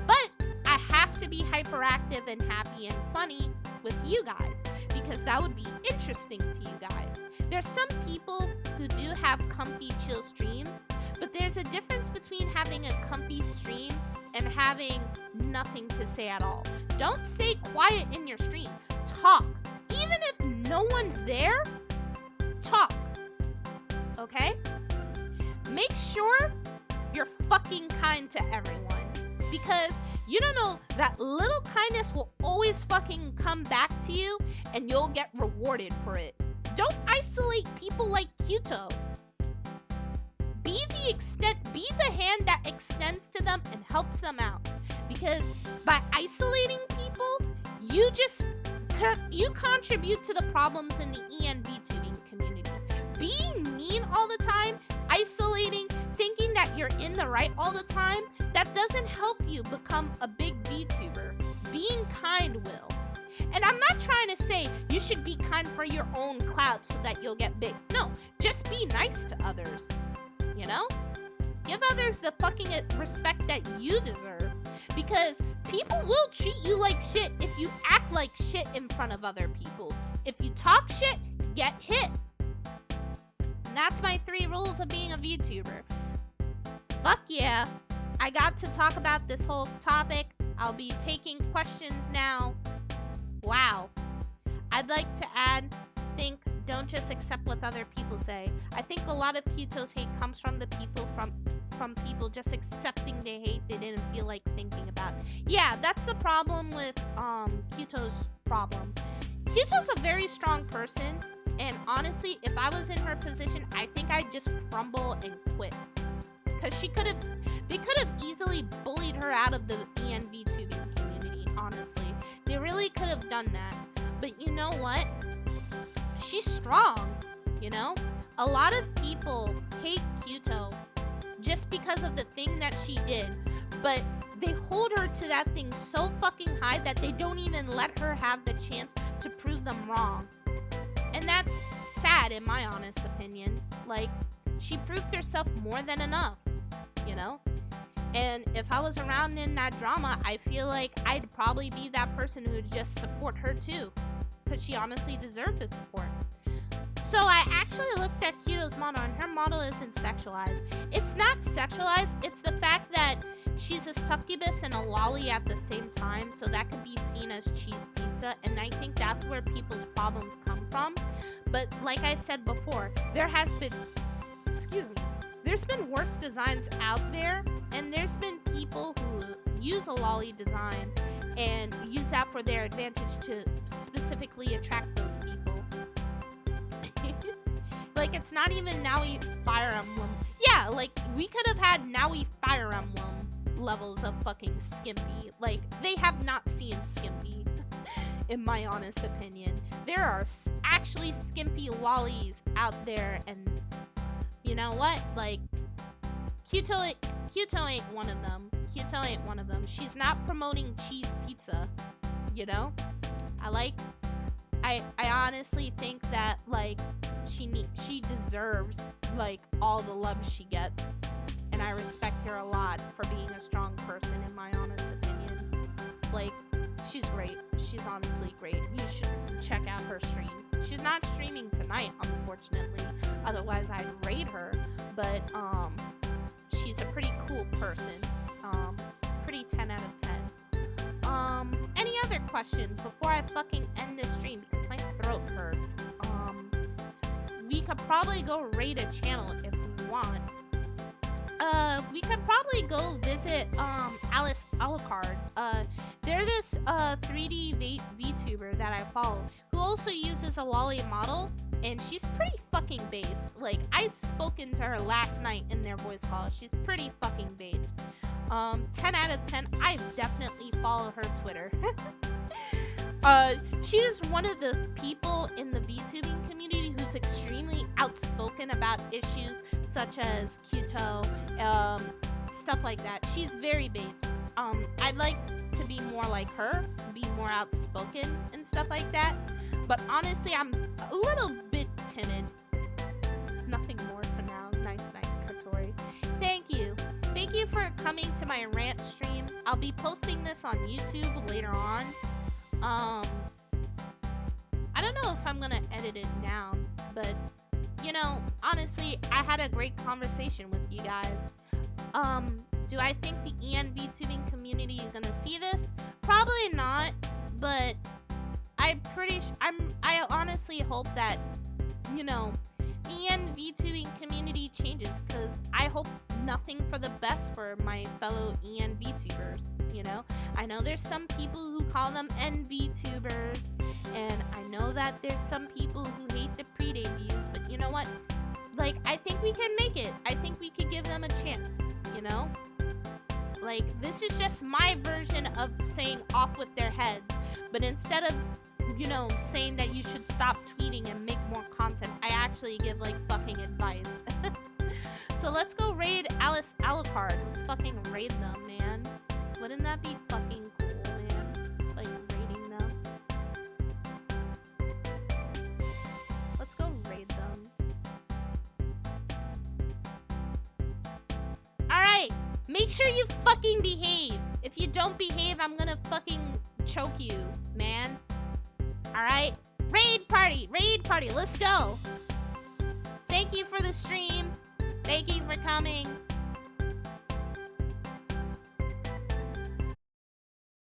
A: But I have to be hyperactive and happy and funny with you guys because that would be interesting to you guys. There's some people who do have comfy, chill streams, but there's a difference between having a comfy stream and having nothing to say at all. Don't stay quiet in your stream. Talk. Even if no one's there, talk. okay? Make sure you're fucking kind to everyone, because you don't know, that little kindness will always fucking come back to you, and you'll get rewarded for it. Don't isolate people like Kyuto. Be the hand that extends to them and helps them out. Because by isolating people, you contribute to the problems in the ENVtubing community. Being mean all the time, isolating, thinking that you're in the right all the time, that doesn't help you become a big VTuber. Being kind will. And I'm not trying to say you should be kind for your own clout so that you'll get big. No, just be nice to others. You know? Give others the fucking respect that you deserve. Because people will treat you like shit if you act like shit in front of other people. If you talk shit, get hit. And that's my 3 rules of being a VTuber. Fuck yeah. I got to talk about this whole topic. I'll be taking questions now. Wow. I'd like to add, don't just accept what other people say. I think a lot of Kyuto's hate comes from the people from people just accepting the hate they didn't feel like thinking about. Yeah, that's the problem with Kyuto's problem. Kyuto's a very strong person, and honestly, if I was in her position, I think I'd just crumble and quit. Because they could have easily bullied her out of the ENVtubing community, honestly. They really could have done that. But you know what? She's strong, you know? A lot of people hate Kyuto just because of the thing that she did, but they hold her to that thing so fucking high that they don't even let her have the chance to prove them wrong. And that's sad, in my honest opinion. Like, she proved herself more than enough, you know? And if I was around in that drama, I feel like I'd probably be that person who would just support her too, because she honestly deserved the support. So I actually looked at Kyuto's model, and her model isn't sexualized. It's not sexualized, it's the fact that she's a succubus and a lolly at the same time, so that could be seen as cheese pizza, and I think that's where people's problems come from. But like I said before, there's been worse designs out there, and there's been people who use a lolly design and use that for their advantage to specifically attract those people. Like, it's not even Naui Fire Emblem. Yeah, like, we could have had Naui Fire Emblem levels of fucking Skimpy. Like, they have not seen Skimpy, in my honest opinion. There are actually Skimpy lollies out there, and you know what? Like, Kyuto ain't one of them. Kyuto ain't one of them. She's not promoting cheese pizza, you know? I honestly think that, like, she deserves, like, all the love she gets, and I respect her a lot for being a strong person, in my honest opinion. Like, she's great. She's honestly great. You should check out her streams. She's not streaming tonight, unfortunately. Otherwise, I'd rate her. But, she's a pretty cool person. Pretty 10 out of 10. Any other questions before I fucking end this stream, because my throat hurts? We could probably go raid a channel if we want. We could probably go visit, Alice Alucard. They're this, 3D VTuber that I follow, who also uses a lolly model, and she's pretty fucking based. Like, I'd spoken to her last night in their voice call. She's pretty fucking based. 10 out of 10. I definitely follow her Twitter. She is one of the people in the VTubing community who's extremely outspoken about issues such as Kyuto, stuff like that. She's very based. I'd like to be more like her, be more outspoken and stuff like that. But honestly, I'm a little bit timid. Nothing more for now. Nice night, Kotori. Thank you. Thank you for coming to my rant stream. I'll be posting this on YouTube later on. I don't know if I'm gonna edit it down, but you know, honestly, I had a great conversation with you guys. Do I think the ENVtubing community is gonna see this? Probably not, but I honestly hope that, you know, ENVtubing community changes, because I hope nothing for the best for my fellow ENVtubers, you know? I know there's some people who call them NVtubers, and I know that there's some people who hate the pre-debuts, but you know what? Like, I think we can make it. I think we could give them a chance, you know? Like, this is just my version of saying off with their heads, but instead of, you know, saying that you should stop tweeting and make more content, I actually give, like, fucking advice. So let's go raid Alice Alucard. Let's fucking raid them, man. Wouldn't that be fucking cool, man? Like, raiding them. Let's go raid them. Alright, make sure you fucking behave. If you don't behave, I'm gonna fucking choke you, man. Alright? Raid party, let's go. Thank you for the stream. Thank you for coming.